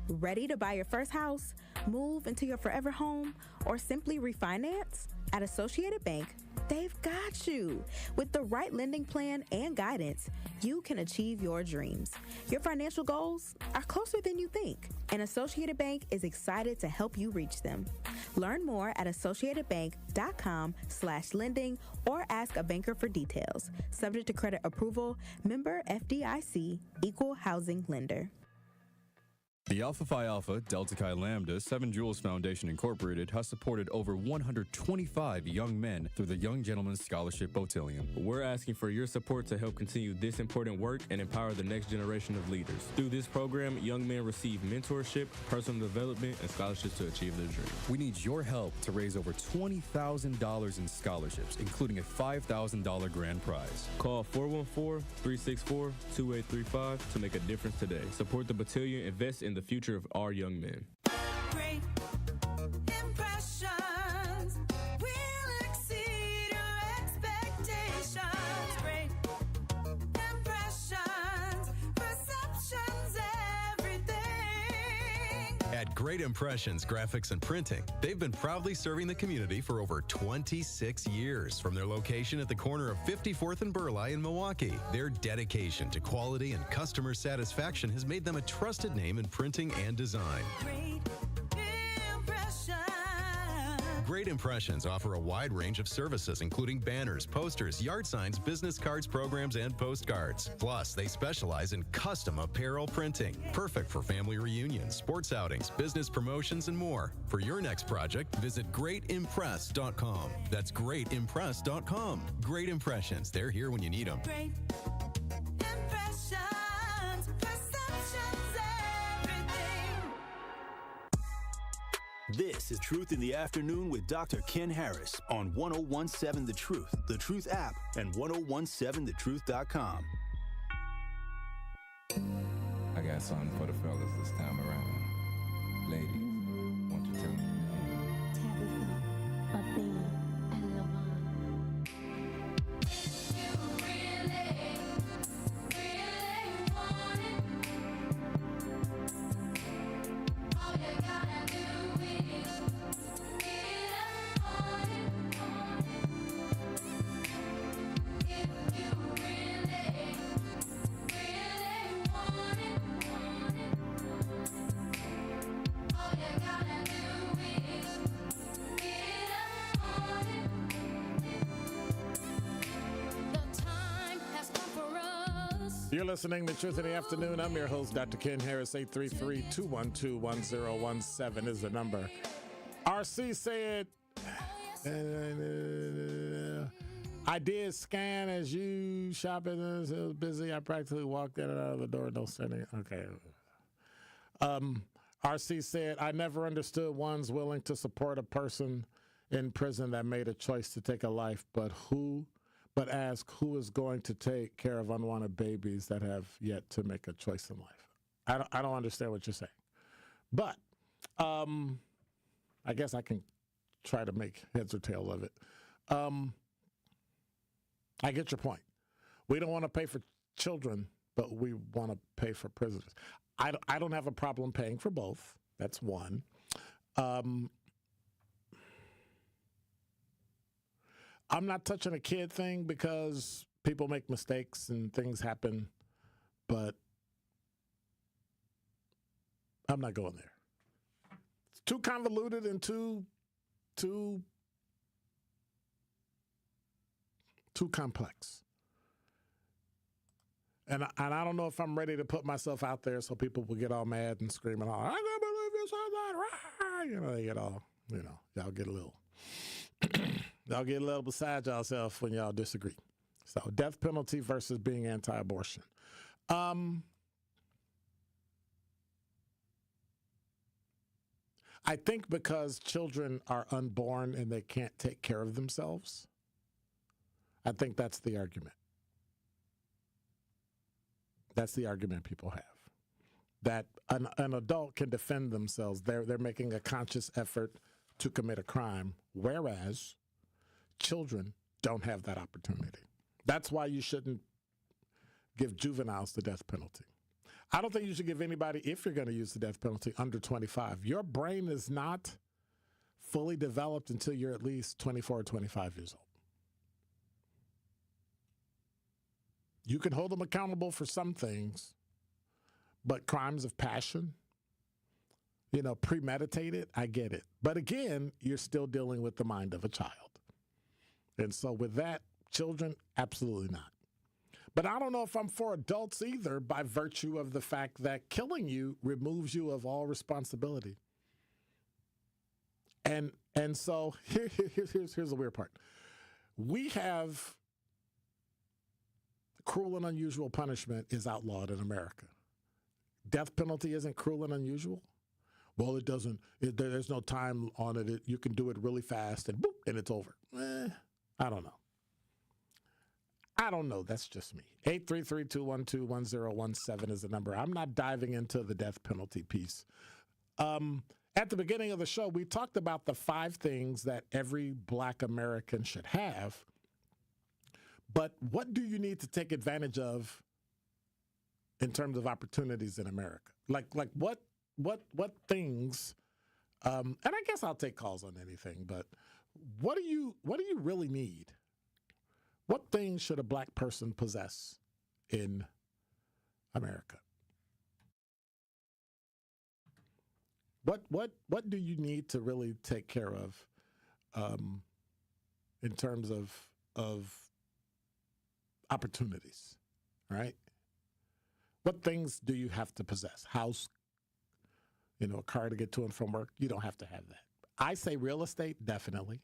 Ready to buy your first house, move into your forever home, or simply refinance? At Associated Bank, They've got you. With the right lending plan and guidance, you can achieve your dreams. Your financial goals are closer than you think, and Associated Bank is excited to help you reach them. Learn more at associatedbank.com/lending or ask a banker for details. Subject to credit approval, member FDIC, equal housing lender. The Alpha Phi Alpha Delta Chi Lambda 7 Jewels Foundation Incorporated has supported over 125 young men through the Young Gentlemen's Scholarship Botillion. We're asking for your support to help continue this important work and empower the next generation of leaders. Through this program, young men receive mentorship, personal development, and scholarships to achieve their dreams. We need your help to raise over $20,000 in scholarships, including a $5,000 grand prize. Call 414-364-2835 to make a difference today. Support the Botillion, invest in the future of our young men. Great impressions will exceed your expectations. Great impressions, perceptions, everything. At Great Impressions Graphics and Printing, they've been proudly serving the community for over 26 years from their location at the corner of 54th and Burleigh in Milwaukee. Their dedication to quality and customer satisfaction has made them a trusted name in printing and design. Great impressions. Great Impressions offer a wide range of services, including banners, posters, yard signs, business cards, programs, and postcards. Plus, they specialize in custom apparel printing, perfect for family reunions, sports outings, business promotions, and more. For your next project, visit greatimpress.com. That's greatimpress.com. Great Impressions. They're here when you need them. Great impressions, perceptions, everything. This is Truth in the Afternoon with Dr. Ken Harris on 1017 The Truth app, and 1017thetruth.com. I got something for the fellas this time around. Ladies, won't you tell me? You're listening to Truth in the Afternoon. I'm your host, Dr. Ken Harris. 833-212-1017 is the number. RC said, I did scan as you shopping. It was busy. I practically walked in and out of the door. No sending. Okay. RC said, I never understood one's willing to support a person in prison that made a choice to take a life, but ask who is going to take care of unwanted babies that have yet to make a choice in life. I don't understand what you're saying. But I guess I can try to make heads or tail of it. I get your point. We don't want to pay for children, but we want to pay for prisoners. I don't have a problem paying for both. That's one. I'm not touching a kid thing because people make mistakes and things happen, but I'm not going there. It's too convoluted and too complex. And I don't know if I'm ready to put myself out there so people will get all mad and scream and all, I can't believe you said that. They get all, y'all get a little. Y'all get a little beside yourself when y'all disagree. So death penalty versus being anti-abortion. I think because children are unborn and they can't take care of themselves, I think that's the argument. That's the argument people have. That an adult can defend themselves. They're making a conscious effort to commit a crime, whereas children don't have that opportunity. That's why you shouldn't give juveniles the death penalty. I don't think you should give anybody, if you're going to use the death penalty, under 25. Your brain is not fully developed until you're at least 24 or 25 years old. You can hold them accountable for some things, but crimes of passion, premeditated, I get it. But again, you're still dealing with the mind of a child. And so with that, children, absolutely not. But I don't know if I'm for adults either, by virtue of the fact that killing you removes you of all responsibility. And so here's the weird part. We have cruel and unusual punishment is outlawed in America. Death penalty isn't cruel and unusual. Well, it doesn't. There's no time on it. You can do it really fast and boop, and it's over. I don't know. That's just me. 833-212-1017 is the number. I'm not diving into the death penalty piece. At the beginning of the show, we talked about the 5 things that every Black American should have. But what do you need to take advantage of in terms of opportunities in America? Like what things? And I guess I'll take calls on anything. But what do you really need? What things should a Black person possess in America? What do you need to really take care of in terms of opportunities, right? What things do you have to possess? House, a car to get to and from work. You don't have to have that. I say real estate, definitely.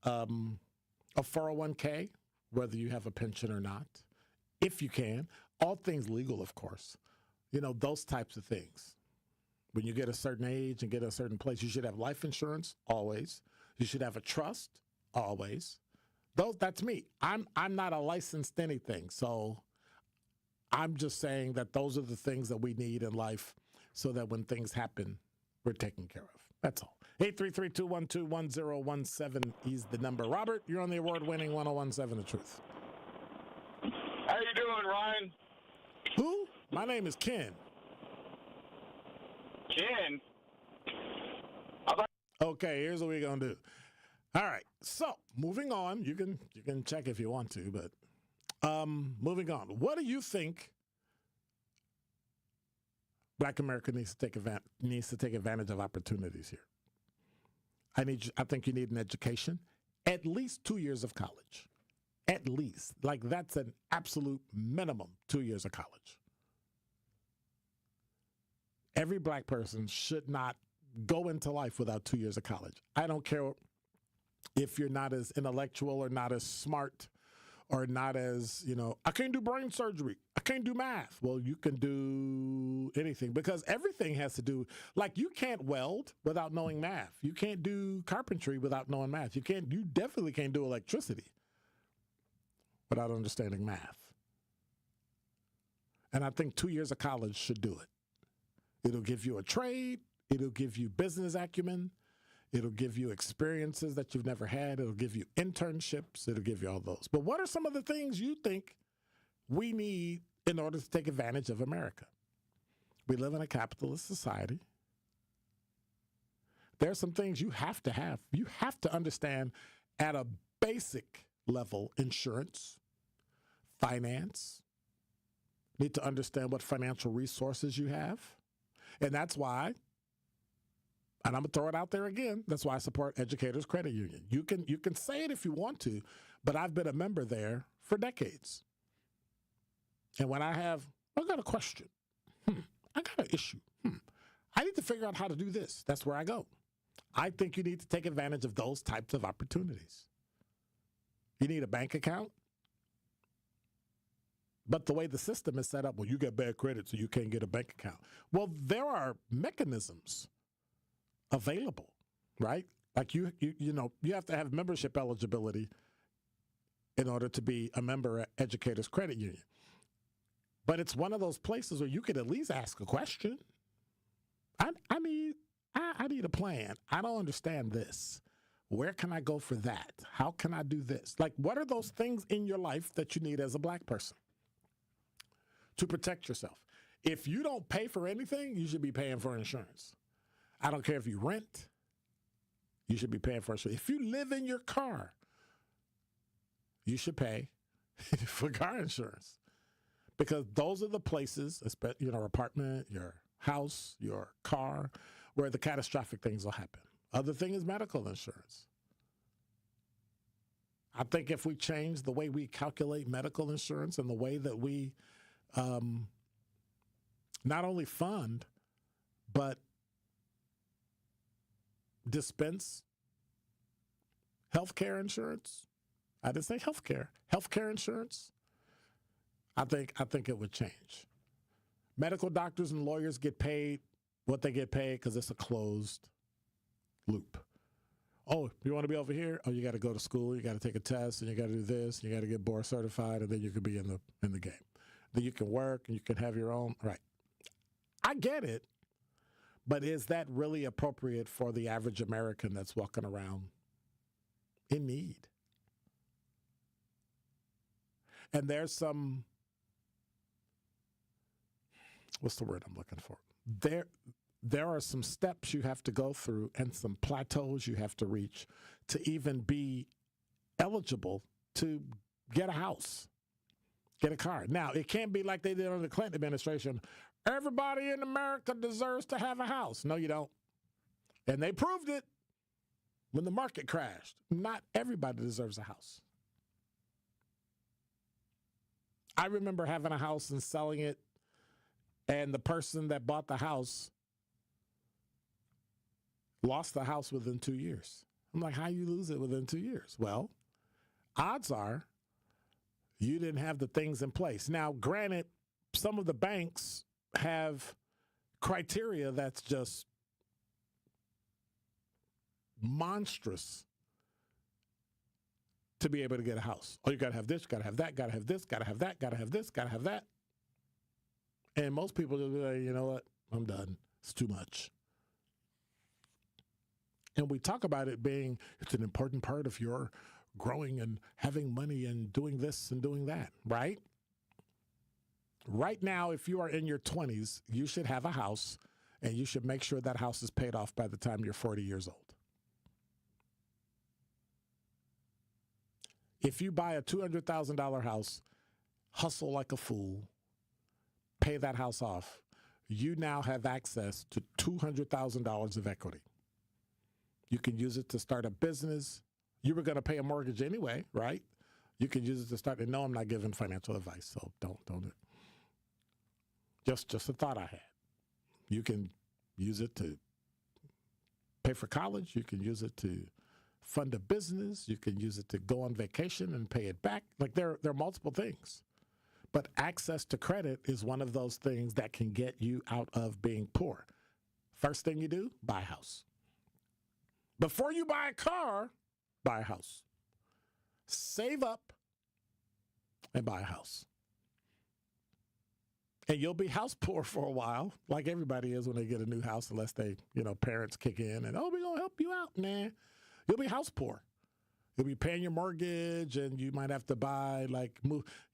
A 401k, whether you have a pension or not, if you can. All things legal, of course. Those types of things. When you get a certain age and get a certain place, you should have life insurance, always. You should have a trust, always. That's me. I'm not a licensed anything, so I'm just saying that those are the things that we need in life so that when things happen, we're taken care of. That's all. 833-212-1017 is the number. Robert, you're on the award-winning 1017 The Truth. How you doing, Ryan? Who? My name is Ken. Ken? Okay, here's what we're going to do. All right, so moving on. You can check if you want to, but moving on. What do you think Black America needs to take advantage of opportunities here? I think you need an education, at least 2 years of college. At least. Like, that's an absolute minimum, 2 years of college. Every Black person should not go into life without 2 years of college. I don't care if you're not as intellectual or not as smart or not as, I can't do brain surgery. I can't do math. Well, you can do anything because everything has to do, like you can't weld without knowing math. You can't do carpentry without knowing math. You definitely can't do electricity without understanding math. And I think 2 years of college should do it. It'll give you a trade. It'll give you business acumen. It'll give you experiences that you've never had. It'll give you internships. It'll give you all those. But what are some of the things you think we need in order to take advantage of America? We live in a capitalist society. There are some things you have to have. You have to understand at a basic level insurance, finance. Need to understand what financial resources you have. And that's why, and I'm going to throw it out there again, that's why I support Educators Credit Union. You can say it if you want to, but I've been a member there for decades. And when I got a question, I got an issue, I need to figure out how to do this. That's where I go. I think you need to take advantage of those types of opportunities. You need a bank account. But the way the system is set up, well, you get bad credit, so you can't get a bank account. Well, there are mechanisms available, right? Like you have to have membership eligibility in order to be a member at Educators Credit Union. But it's one of those places where you could at least ask a question. I need a plan. I don't understand this. Where can I go for that? How can I do this? Like, what are those things in your life that you need as a Black person to protect yourself? If you don't pay for anything, you should be paying for insurance. I don't care if you rent, you should be paying for insurance. If you live in your car, you should pay for car insurance, because those are the places, your apartment, your house, your car, where the catastrophic things will happen. Other thing is medical insurance. I think if we change the way we calculate medical insurance and the way that we not only fund, but dispense healthcare insurance. I didn't say healthcare insurance. I think it would change. Medical doctors and lawyers get paid what they get paid because it's a closed loop. Oh, you want to be over here? Oh, you got to go to school. You got to take a test, and you got to do this. And you got to get board certified, and then you can be in the game. Then you can work, and you can have your own. Right. I get it, but is that really appropriate for the average American that's walking around in need? And there's some, what's the word I'm looking for? There are some steps you have to go through and some plateaus you have to reach to even be eligible to get a house, get a car. Now, it can't be like they did under the Clinton administration. Everybody in America deserves to have a house. No, you don't. And they proved it when the market crashed. Not everybody deserves a house. I remember having a house and selling it, and the person that bought the house lost the house within 2 years. I'm like, how you lose it within 2 years? Well, odds are you didn't have the things in place. Now, granted, some of the banks have criteria that's just monstrous to be able to get a house. Oh, you got to have this, got to have that, got to have this, got to have that, got to have this, got to have that. And most people just be like, you know what? I'm done. It's too much. And we talk about it being, it's an important part of your growing and having money and doing this and doing that, right? Right now, if you are in your 20s, you should have a house, and you should make sure that house is paid off by the time you're 40 years old. If you buy a $200,000 house, hustle like a fool, pay that house off, you now have access to $200,000 of equity. You can use it to start a business. You were going to pay a mortgage anyway, right? You can use it to start. And no, I'm not giving financial advice, so don't do it. Just a thought I had. You can use it to pay for college. You can use it to fund a business. You can use it to go on vacation and pay it back. Like there are multiple things. But access to credit is one of those things that can get you out of being poor. First thing you do, buy a house. Before you buy a car, buy a house. Save up and buy a house. And you'll be house poor for a while, like everybody is when they get a new house, unless they, parents kick in and, oh, we're going to help you out. Nah, you'll be house poor. You'll be paying your mortgage, and you might have to buy,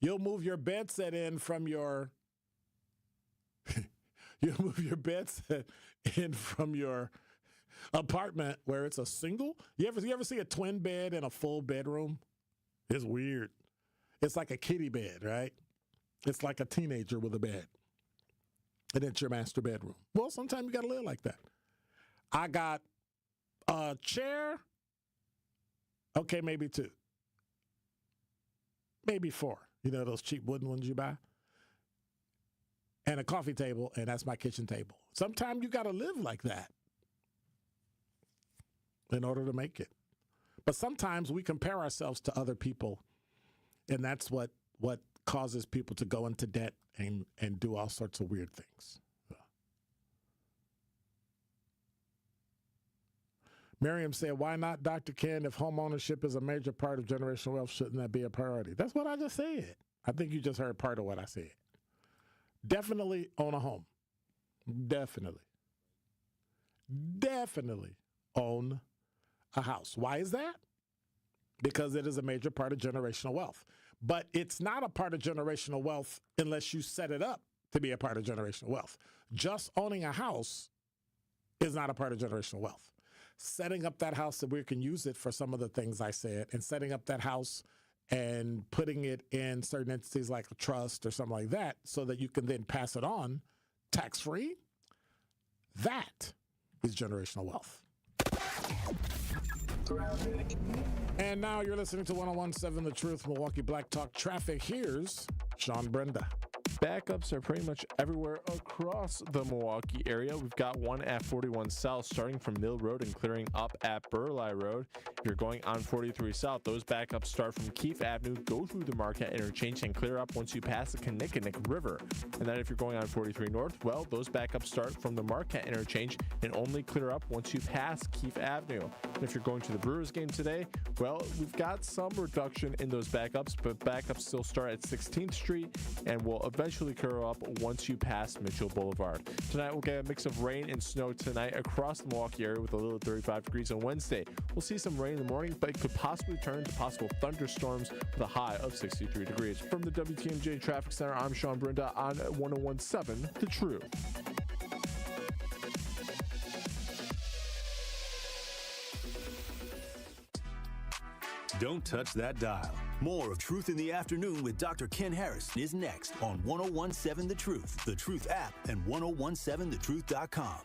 you'll move your bed set in from your, you'll move your bed set in from your apartment where it's a single. You ever see a twin bed in a full bedroom? It's weird. It's like a kiddie bed, right? It's like a teenager with a bed. And it's your master bedroom. Well, sometimes you got to live like that. I got a chair. Okay, maybe 2. Maybe 4. You know those cheap wooden ones you buy? And a coffee table, and that's my kitchen table. Sometimes you got to live like that in order to make it. But sometimes we compare ourselves to other people, and that's what causes people to go into debt and do all sorts of weird things. Miriam said, why not, Dr. Ken, if home ownership is a major part of generational wealth, shouldn't that be a priority? That's what I just said. I think you just heard part of what I said. Definitely own a home. Definitely own a house. Why is that? Because it is a major part of generational wealth. But it's not a part of generational wealth unless you set it up to be a part of generational wealth. Just owning a house is not a part of generational wealth. Setting up that house so we can use it for some of the things I said, and setting up that house and putting it in certain entities like a trust or something like that so that you can then pass it on tax-free, that is generational wealth. And now you're listening to 101.7 The Truth, Milwaukee Black Talk Traffic. Here's Sean Brenda. Backups are pretty much everywhere across the Milwaukee area. We've got one at 41 South starting from Mill Road and clearing up at Burleigh Road. If you're going on 43 South, those backups start from Keefe Avenue, go through the Marquette interchange, and clear up once you pass the Kinnickinnick River. And then if you're going on 43 North, well, those backups start from the Marquette interchange and only clear up once you pass Keefe Avenue. And if you're going to the Brewers game today, well, we've got some reduction in those backups, but backups still start at 16th Street and will eventually clear up once you pass Mitchell Boulevard. Tonight we'll get a mix of rain and snow tonight across the Milwaukee area with a low of 35 degrees on Wednesday. We'll see some rain in the morning, but it could possibly turn to possible thunderstorms with a high of 63 degrees. From the WTMJ Traffic Center, I'm Sean Brenda on 101.7 The Truth. Don't touch that dial. More of Truth in the Afternoon with Dr. Ken Harris is next on 101.7 The Truth, The Truth app, and 1017thetruth.com.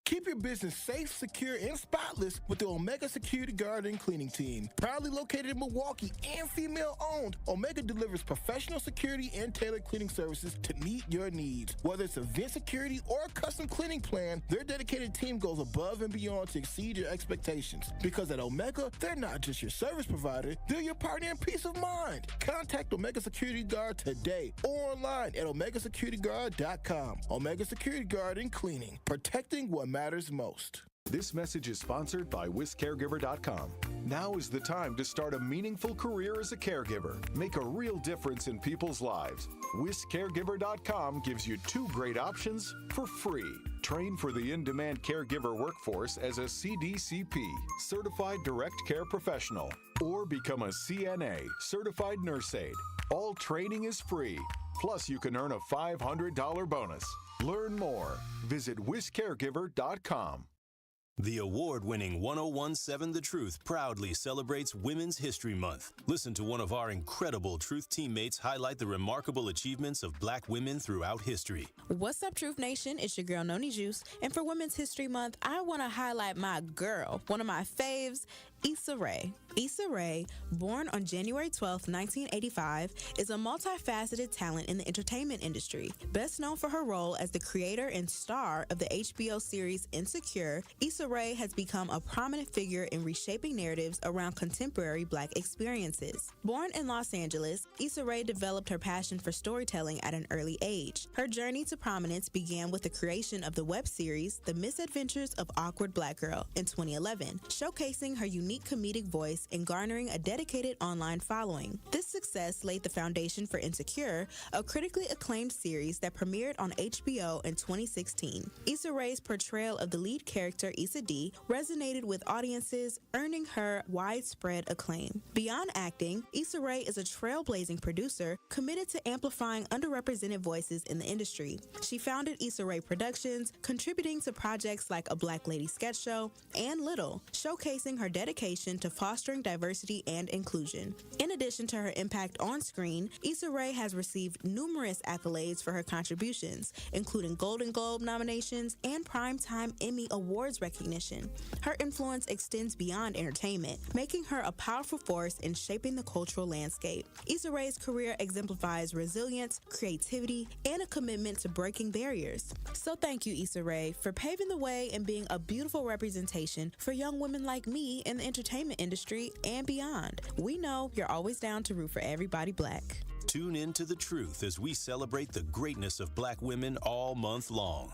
Keep your business safe, secure, and spotless with the Omega Security Guard and Cleaning Team. Proudly located in Milwaukee and female-owned, Omega delivers professional security and tailored cleaning services to meet your needs. Whether it's event security or a custom cleaning plan, their dedicated team goes above and beyond to exceed your expectations. Because at Omega, they're not just your service provider, they're your partner in peace of mind. Contact Omega Security Guard today or online at omegasecurityguard.com. Omega Security Guard and Cleaning, protecting what matters most. This message is sponsored by WisCaregiver.com. Now is the time to start a meaningful career as a caregiver. Make a real difference in people's lives. WisCaregiver.com gives you 2 great options for free. Train for the in-demand caregiver workforce as a CDCP, Certified Direct Care Professional, or become a CNA, Certified Nurse Aide. All training is free. Plus, you can earn a $500 bonus. Learn more. Visit WisCaregiver.com. The award-winning 101.7 The Truth proudly celebrates Women's History Month. Listen to one of our incredible Truth teammates highlight the remarkable achievements of Black women throughout history. What's up, Truth Nation? It's your girl, Noni Juice. And for Women's History Month, I want to highlight my girl, one of my faves, Issa Rae. Issa Rae, born on January 12, 1985, is a multifaceted talent in the entertainment industry. Best known for her role as the creator and star of the HBO series Insecure, Issa Rae has become a prominent figure in reshaping narratives around contemporary Black experiences. Born in Los Angeles, Issa Rae developed her passion for storytelling at an early age. Her journey to prominence began with the creation of the web series The Misadventures of Awkward Black Girl in 2011, showcasing her unique comedic voice and garnering a dedicated online following. This success laid the foundation for Insecure, a critically acclaimed series that premiered on HBO in 2016. Issa Rae's portrayal of the lead character Issa D resonated with audiences, earning her widespread acclaim. Beyond acting, Issa Rae is a trailblazing producer committed to amplifying underrepresented voices in the industry. She founded Issa Rae Productions, contributing to projects like A Black Lady Sketch Show and Little, showcasing her dedication to fostering diversity and inclusion. In addition to her impact on screen, Issa Rae has received numerous accolades for her contributions, including Golden Globe nominations and Primetime Emmy Awards recognition. Her influence extends beyond entertainment, making her a powerful force in shaping the cultural landscape. Issa Rae's career exemplifies resilience, creativity, and a commitment to breaking barriers. So thank you, Issa Rae, for paving the way and being a beautiful representation for young women like me in the entertainment industry and beyond. We know you're always down to root for everybody Black. Tune in to The Truth as we celebrate the greatness of Black women all month long.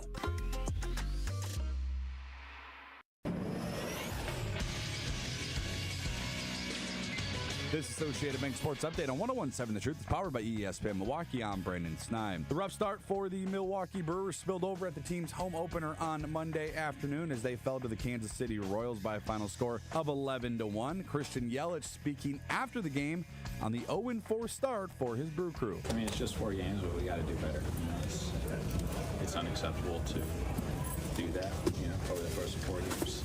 This Associated Bank Sports Update on 101.7 The Truth is powered by ESPN Milwaukee. I'm Brandon Snime. The rough start for the Milwaukee Brewers spilled over at the team's home opener on Monday afternoon as they fell to the Kansas City Royals by a final score of 11-1. Christian Yelich speaking after the game on the 0-4 start for his Brew Crew. I mean, it's just 4 games, but we got to do better. You know, it's unacceptable to do that, you know, over the first 4 games.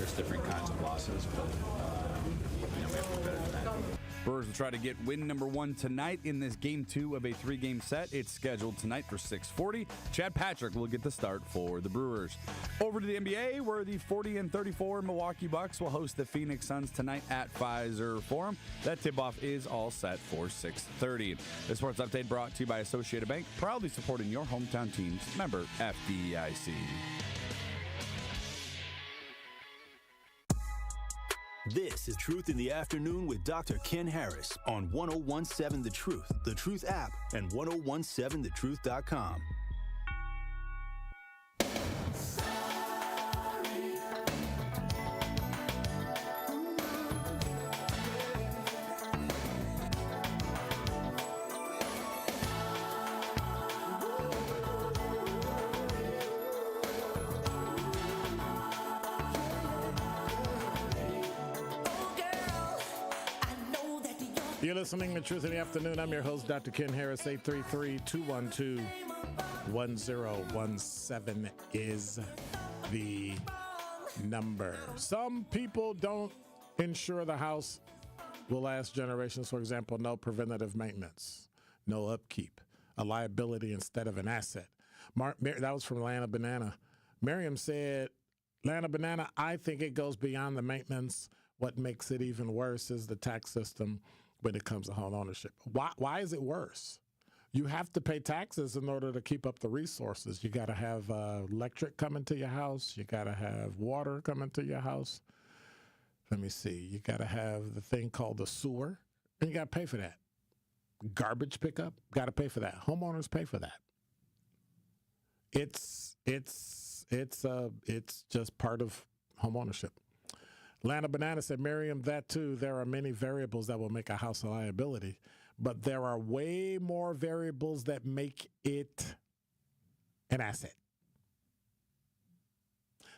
there's different kinds of losses, but we have to be better than that. Brewers will try to get win number 1 tonight in this game 2 of a 3-game set. It's scheduled tonight for 6:40. Chad Patrick will get the start for the Brewers. Over to the NBA, where the 40-34 Milwaukee Bucks will host the Phoenix Suns tonight at Pfizer Forum. That tip-off is all set for 6:30. The sports update brought to you by Associated Bank, proudly supporting your hometown teams. Member FDIC. This is Truth in the Afternoon with Dr. Ken Harris on 1017 The Truth app, and 1017thetruth.com. You're listening to Truth in the Afternoon. I'm your host, Dr. Ken Harris. 833-212-1017 is the number. Some people don't ensure the house will last generations. For example, no preventative maintenance, no upkeep, a liability instead of an asset. That was from Lana Banana. Miriam said, Lana Banana, I think it goes beyond the maintenance. What makes it even worse is the tax system when it comes to home ownership. Why is it worse? You have to pay taxes in order to keep up the resources. You got to have electric coming to your house. You got to have water coming to your house. Let me see. You got to have the thing called the sewer, and you got to pay for that. Garbage pickup, got to pay for that. Homeowners pay for that. It's just part of home ownership. Lana Banana said, Miriam, that too, there are many variables that will make a house a liability, but there are way more variables that make it an asset.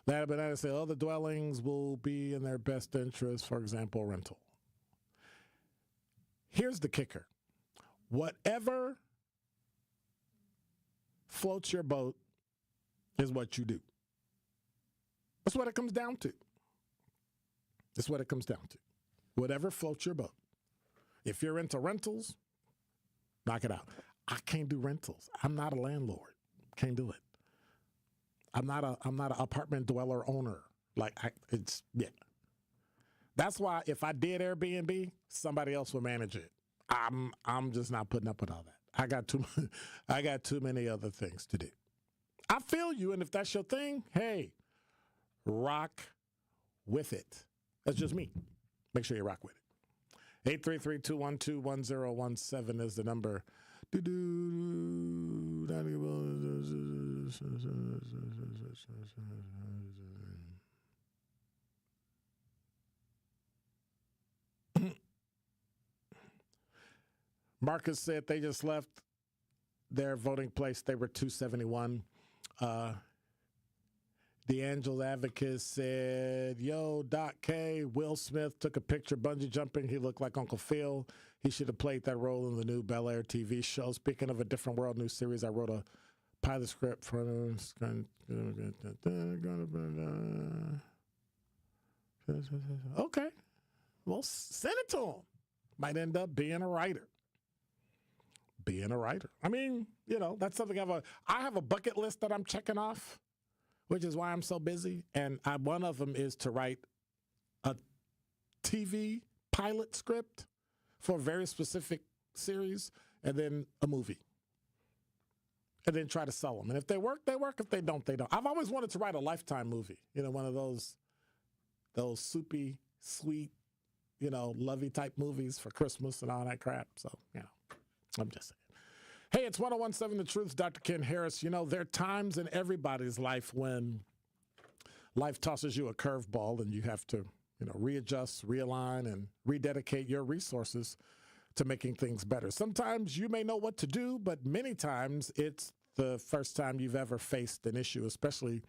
Lana Banana said, other dwellings will be in their best interest, for example, rental. Here's the kicker. Whatever floats your boat is what you do. That's what it comes down to. That's what it comes down to. Whatever floats your boat. If you're into rentals, knock it out. I can't do rentals. I'm not a landlord. Can't do it. I'm not an apartment dweller owner. That's why if I did Airbnb, somebody else would manage it. I'm just not putting up with all that. I got too many other things to do. I feel you, and if that's your thing, hey, rock with it. That's just me. Make sure you rock with it. 833-212-1017 is the number. Marcus said they just left their voting place. They were 271. D'Angelo Advocate said, yo, Doc K, Will Smith took a picture bungee jumping. He looked like Uncle Phil. He should have played that role in the new Bel Air TV show. Speaking of a different world new series, I wrote a pilot script for okay. Well, send it to him. Might end up being a writer. I mean, that's something I have a bucket list that I'm checking off, which is why I'm so busy. And one of them is to write a TV pilot script for a very specific series, and then a movie. And then try to sell them. And if they work, they work. If they don't, they don't. I've always wanted to write a Lifetime movie. One of those soupy, sweet, lovey type movies for Christmas and all that crap. So, I'm just saying. Hey, it's 1017 The Truth, Dr. Ken Harris. There are times in everybody's life when life tosses you a curveball and you have to, readjust, realign, and rededicate your resources to making things better. Sometimes you may know what to do, but many times it's the first time you've ever faced an issue, especially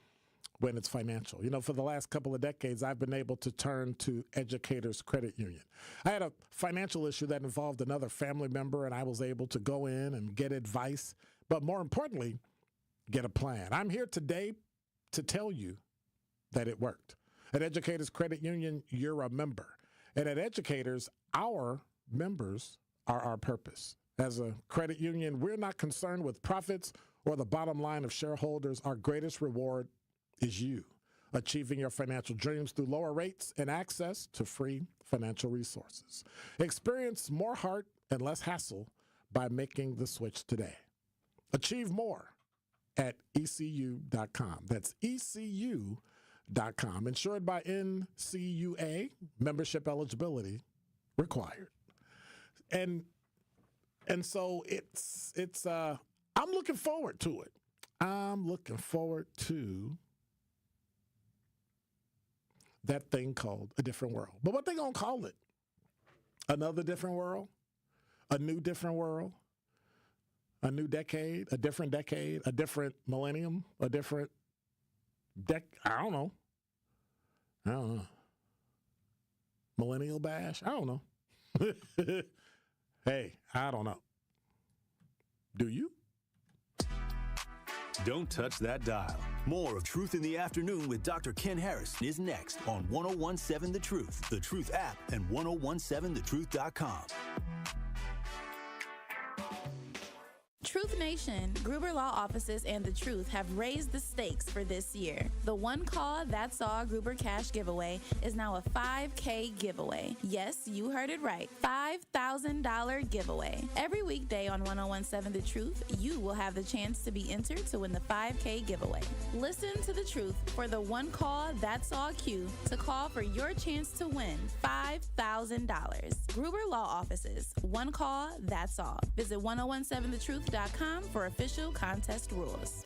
when it's financial. For the last couple of decades, I've been able to turn to Educators Credit Union. I had a financial issue that involved another family member, and I was able to go in and get advice, but more importantly, get a plan. I'm here today to tell you that it worked. At Educators Credit Union, you're a member. And at Educators, our members are our purpose. As a credit union, we're not concerned with profits or the bottom line of shareholders. Our greatest reward is you, achieving your financial dreams through lower rates and access to free financial resources. Experience more heart and less hassle by making the switch today. Achieve more at ECU.com. That's ECU.com. Insured by NCUA, membership eligibility required. And so I'm looking forward to it. I'm looking forward to that thing called a different world. But what they gonna call it? Another different world? A new different world? A new decade? A different millennium? A different I don't know. Millennial bash? I don't know. Hey, I don't know. Do you? Don't touch that dial. More of Truth in the Afternoon with Dr. Ken Harris is next on 1017 The Truth, The Truth app, and 1017thetruth.com. Truth Nation, Gruber Law Offices and The Truth have raised the stakes for this year. The One Call That's All Gruber Cash giveaway is now a $5K giveaway. Yes, you heard it right. $5,000 giveaway. Every weekday on 1017 The Truth, you will have the chance to be entered to win the $5K giveaway. Listen to The Truth for the One Call That's All cue to call for your chance to win $5,000. Gruber Law Offices. One Call That's All. Visit 1017thetruth.com for official contest rules.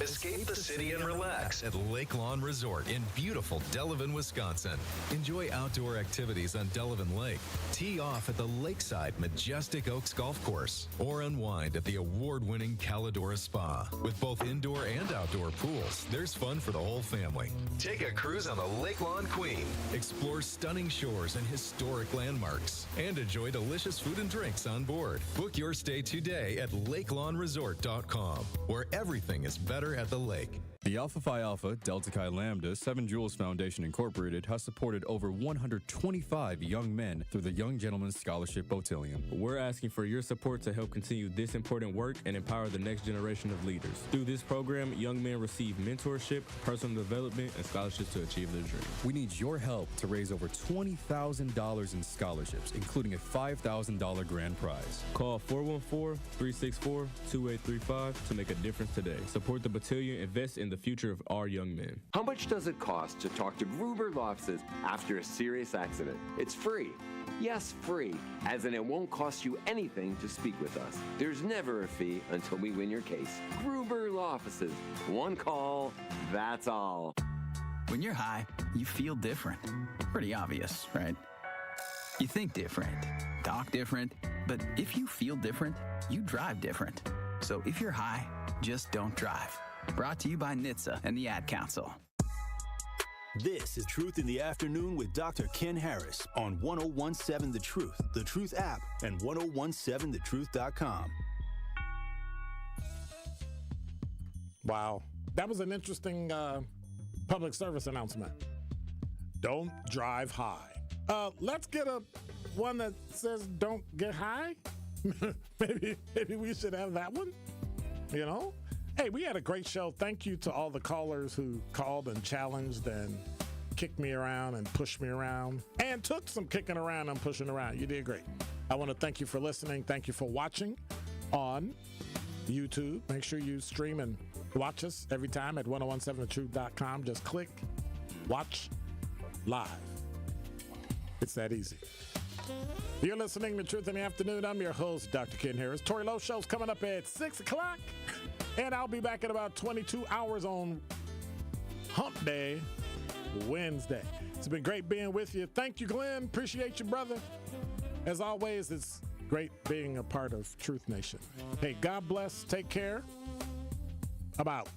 Escape the city and relax at Lake Lawn Resort in beautiful Delavan, Wisconsin. Enjoy outdoor activities on Delavan Lake. Tee off at the Lakeside Majestic Oaks Golf Course or unwind at the award-winning Calidora Spa. With both indoor and outdoor pools, there's fun for the whole family. Take a cruise on the Lake Lawn Queen. Explore stunning shores and historic landmarks and enjoy delicious food and drinks on board. Book your stay today at lakelawnresort.com, where everything is better at the lake. The Alpha Phi Alpha Delta Chi Lambda 7 Jewels Foundation Incorporated has supported over 125 young men through the Young Gentlemen's Scholarship Botillion. We're asking for your support to help continue this important work and empower the next generation of leaders. Through this program, young men receive mentorship, personal development, and scholarships to achieve their dreams. We need your help to raise over $20,000 in scholarships, including a $5,000 grand prize. Call 414-364-2835 to make a difference today. Support the Botillion, invest in the future of our young men. How much does it cost to talk to Gruber Law Offices after a serious accident? It's free. Yes, free, as in it won't cost you anything to speak with us. There's never a fee until we win your case. Gruber Law Offices. One call, that's all. When you're high, you feel different. Pretty obvious, right? You think different, talk different, but if you feel different, you drive different. So if you're high, just don't drive. Brought to you by NHTSA and the Ad Council. This is Truth in the Afternoon with Dr. Ken Harris on 1017 The Truth app, and 1017thetruth.com. Wow. That was an interesting public service announcement. Don't drive high. Let's get one that says don't get high. maybe we should have that one, you know? Hey, we had a great show. Thank you to all the callers who called and challenged and kicked me around and pushed me around and took some kicking around and pushing around. You did great. I want to thank you for listening. Thank you for watching on YouTube. Make sure you stream and watch us every time at 1017thetruth.com. Just click, watch, live. It's that easy. You're listening to Truth in the Afternoon. I'm your host, Dr. Ken Harris. Tori Lowe Show's coming up at 6 o'clock. And I'll be back in about 22 hours on Hump Day, Wednesday. It's been great being with you. Thank you, Glenn. Appreciate you, brother. As always, it's great being a part of Truth Nation. Hey, God bless. Take care. I'm out.